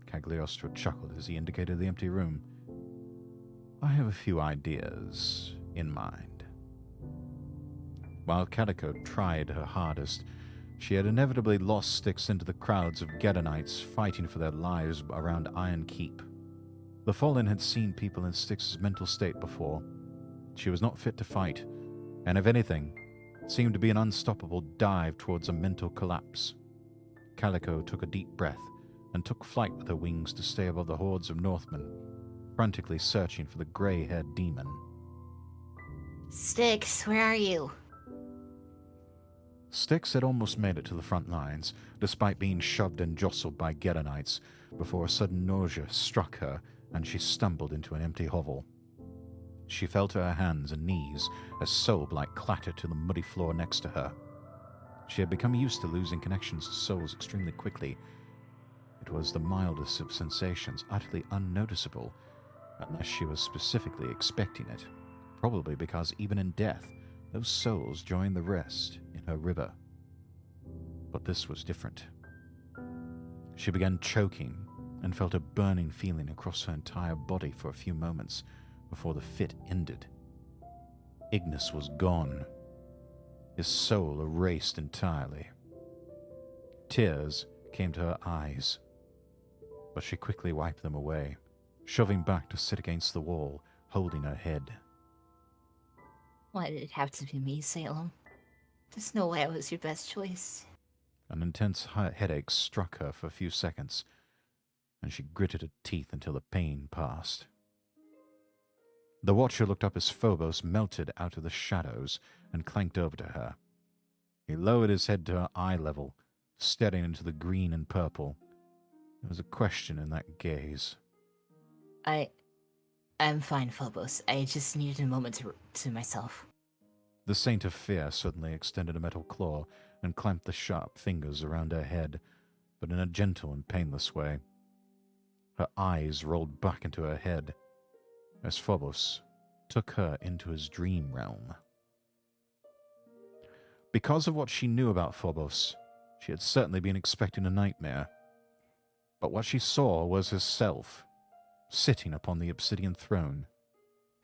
Cagliostro chuckled as he indicated the empty room. I have a few ideas in mind. While Calico tried her hardest, she had inevitably lost Styx into the crowds of Gedonites fighting for their lives around Iron Keep. The Fallen had seen people in Styx's mental state before. She was not fit to fight, and if anything, seemed to be an unstoppable dive towards a mental collapse. Calico took a deep breath and took flight with her wings to stay above the hordes of Northmen, frantically searching for the gray-haired demon. Styx, where are you? Styx had almost made it to the front lines, despite being shoved and jostled by Gedonites, before a sudden nausea struck her and she stumbled into an empty hovel. She fell to her hands and knees as Soulblight clattered to the muddy floor next to her. She had become used to losing connections to souls extremely quickly. It was the mildest of sensations, utterly unnoticeable, unless she was specifically expecting it, probably because even in death, those souls joined the rest in her river. But this was different. She began choking and felt a burning feeling across her entire body for a few moments before the fit ended. Ignis was gone, his soul erased entirely. Tears came to her eyes, but she quickly wiped them away, shoving back to sit against the wall, holding her head. Why did it have to be me, Salem? There's no way I was your best choice. An intense headache struck her for a few seconds, and she gritted her teeth until the pain passed. The Watcher looked up as Phobos melted out of the shadows and clanked over to her. He lowered his head to her eye level, staring into the green and purple. There was a question in that gaze. I'm fine, Phobos. I just needed a moment to myself. The Saint of Fear suddenly extended a metal claw and clamped the sharp fingers around her head, but in a gentle and painless way. Her eyes rolled back into her head as Phobos took her into his dream realm. Because of what she knew about Phobos, she had certainly been expecting a nightmare. But what she saw was herself, sitting upon the obsidian throne,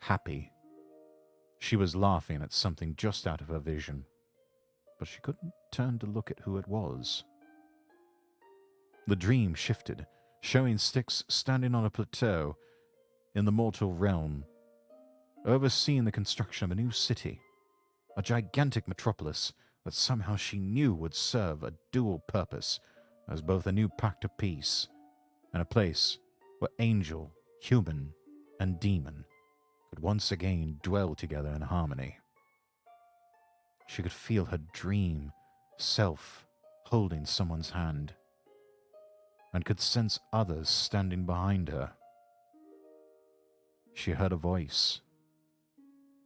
happy. She was laughing at something just out of her vision, but she couldn't turn to look at who it was. The dream shifted, showing Styx standing on a plateau in the mortal realm, overseeing the construction of a new city, a gigantic metropolis that somehow she knew would serve a dual purpose as both a new pact of peace and a place where angel, human, and demon could once again dwell together in harmony. She could feel her dream self holding someone's hand, and could sense others standing behind her. She heard a voice,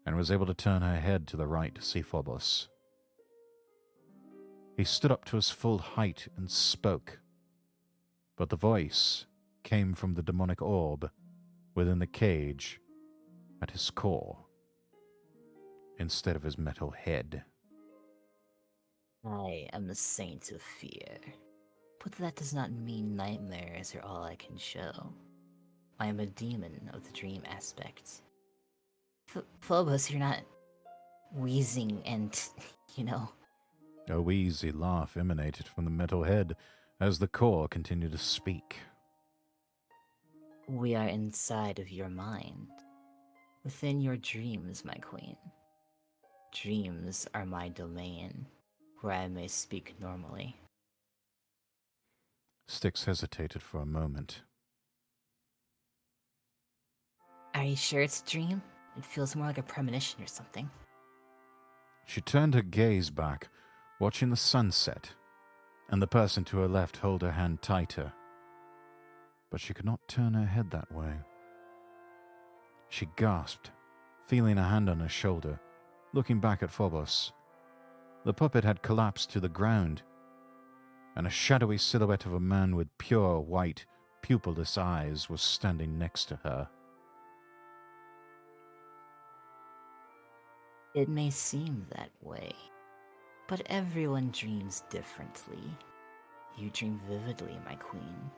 and was able to turn her head to the right to see Phobos. He stood up to his full height and spoke, but the voice came from the demonic orb within the cage at his core, instead of his metal head. I am the Saint of Fear, but that does not mean nightmares are all I can show. I am a demon of the dream aspect. Phobos, you're not wheezing and, you know. A wheezy laugh emanated from the metal head as the core continued to speak. We are inside of your mind. Within your dreams, my queen. Dreams are my domain, where I may speak normally. Styx hesitated for a moment. Are you sure it's a dream? It feels more like a premonition or something. She turned her gaze back, watching the sunset, and the person to her left hold her hand tighter. But she could not turn her head that way. She gasped, feeling a hand on her shoulder, looking back at Phobos. The puppet had collapsed to the ground, and a shadowy silhouette of a man with pure white, pupilless eyes was standing next to her. It may seem that way, but everyone dreams differently. You dream vividly, my queen.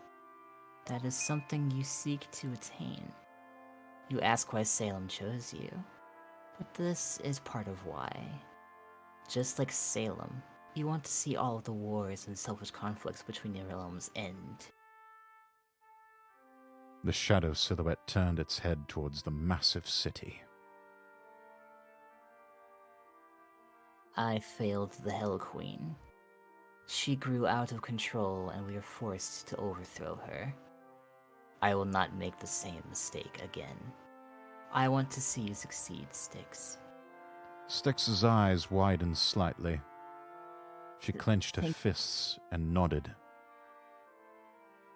That is something you seek to attain. You ask why Salem chose you, but this is part of why. Just like Salem, you want to see all of the wars and selfish conflicts between the realms end. The shadow silhouette turned its head towards the massive city. I failed the Hell Queen. She grew out of control and we were forced to overthrow her. I will not make the same mistake again. I want to see you succeed, Styx. Styx's eyes widened slightly. She clenched her Thank- fists and nodded.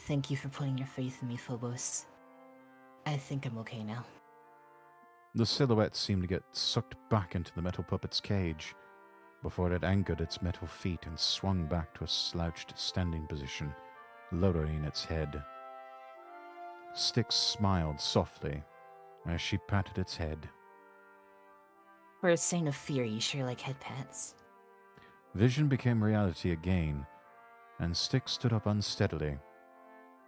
Thank you for putting your faith in me, Phobos. I think I'm okay now. The silhouette seemed to get sucked back into the metal puppet's cage before it had anchored its metal feet and swung back to a slouched standing position, lowering its head. Styx smiled softly as she patted its head. For a saint of fear, you sure like head pats. Vision became reality again, and Styx stood up unsteadily,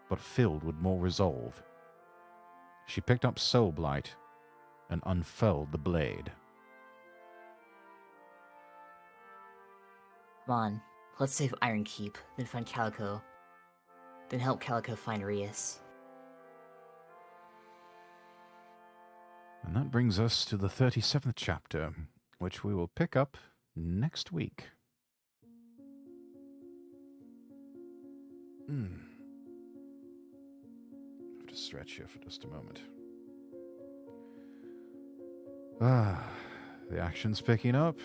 but filled with more resolve. She picked up Soul Blight and unfurled the blade. Come on, let's save Iron Keep, then find Calico. Then help Calico find Rias. And that brings us to the 37th chapter, which we will pick up next week. I have to stretch here for just a moment. The action's picking up.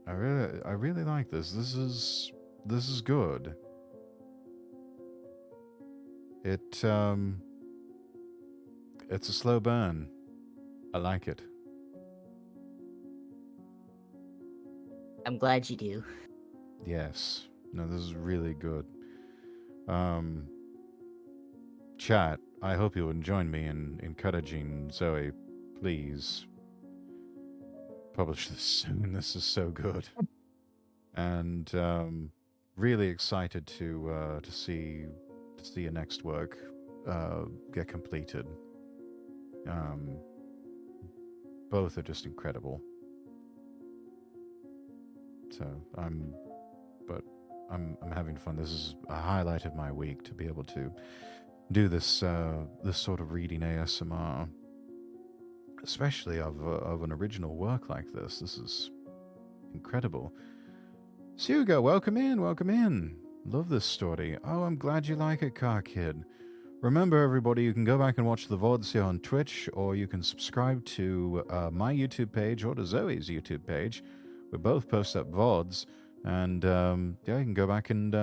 I really like this. This is good. It's a slow burn. I like it. I'm glad you do. Yes. No, this is really good. Chat, I hope you will join me in encouraging Zoe. Please publish this soon. This is so good. And really excited to see your next work get completed. Both are just incredible. So I'm having fun. This is a highlight of my week to be able to do this this sort of reading ASMR, especially of an original work like this. This is incredible. Suga, welcome in, welcome in. Love this story. Oh, I'm glad you like it, Car Kid. Remember, everybody, you can go back and watch the VODs here on Twitch, or you can subscribe to my YouTube page or to Zoe's YouTube page. We both post up VODs, and yeah, you can go back and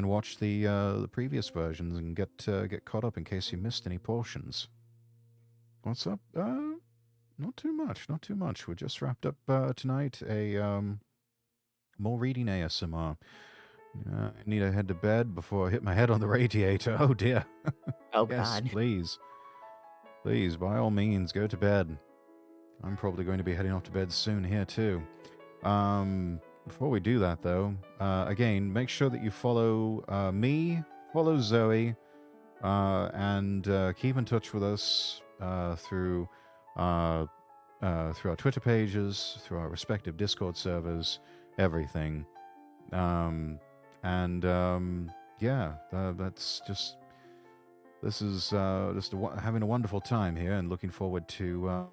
watch the previous versions and get caught up in case you missed any portions. What's up? Not too much, not too much. We just wrapped up tonight a more reading ASMR. I need to head to bed before I hit my head on the radiator. Oh dear. Oh Yes, god. please. Please, by all means, go to bed. I'm probably going to be heading off to bed soon here too. Before we do that though, again, make sure that you follow me, follow Zoe, and keep in touch with us through our Twitter pages, through our respective Discord servers, everything. Yeah, that's just. This is just having a wonderful time here, and looking forward to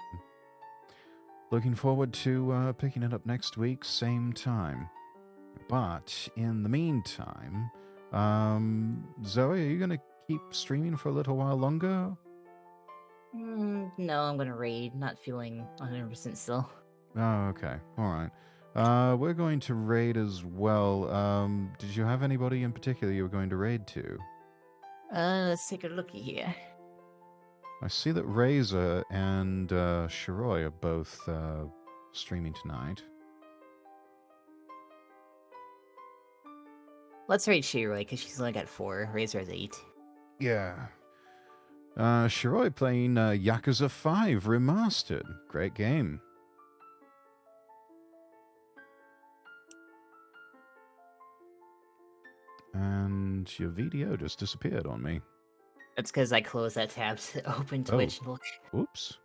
picking it up next week, same time. But in the meantime, Zoe, are you gonna keep streaming for a little while longer? No, I'm gonna raid. Not feeling 100% still. Oh, okay, all right. We're going to raid as well. Did you have anybody in particular you were going to raid to? Let's take a looky here. I see that Razor and Shiroi are both streaming tonight. Let's raid Shiroi, because she's only got 4. Razor has 8. Yeah. Shiroi playing Yakuza 5 Remastered. Great game. And your VDO just disappeared on me. That's because I closed that tab to open Twitch and look. Oops.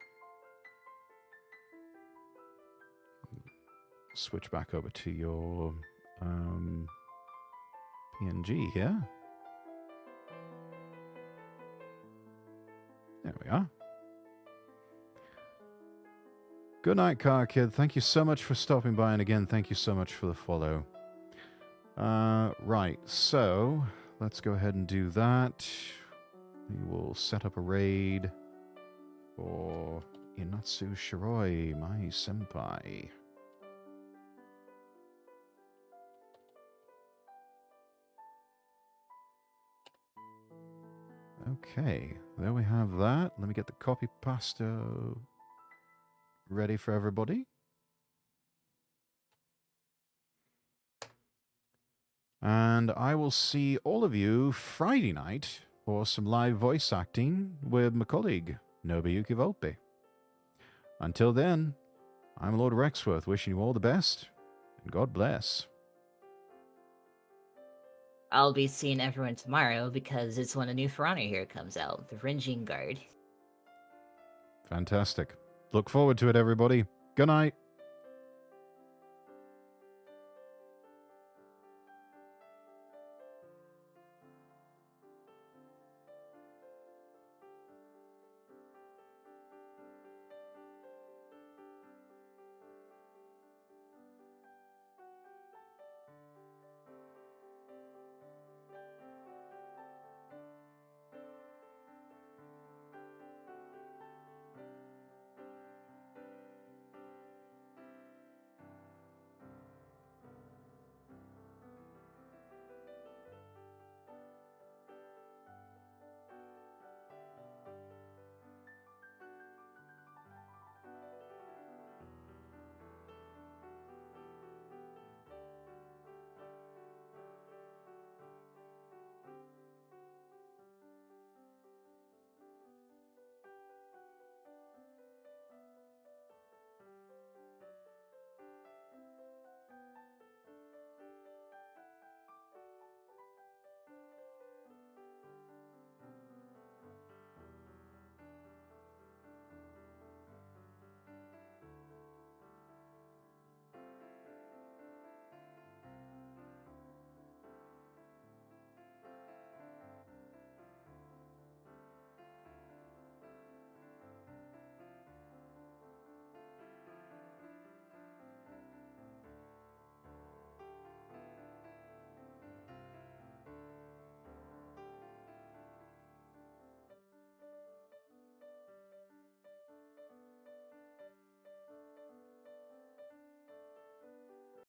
Switch back over to your PNG here. There we are. Good night, Car Kid. Thank you so much for stopping by, and again, thank you so much for the follow. Right, so let's go ahead and do that. We will set up a raid for Inatsu Shiroi, my senpai. Okay, there we have that. Let me get the copy pasta ready for everybody. And I will see all of you Friday night for some live voice acting with my colleague, Nobuyuki Volpe. Until then, I'm Lord Rexworth, wishing you all the best, and God bless. I'll be seeing everyone tomorrow because it's when a new For Honor here comes out, the Rinjin Guard. Fantastic. Look forward to it, everybody. Good night.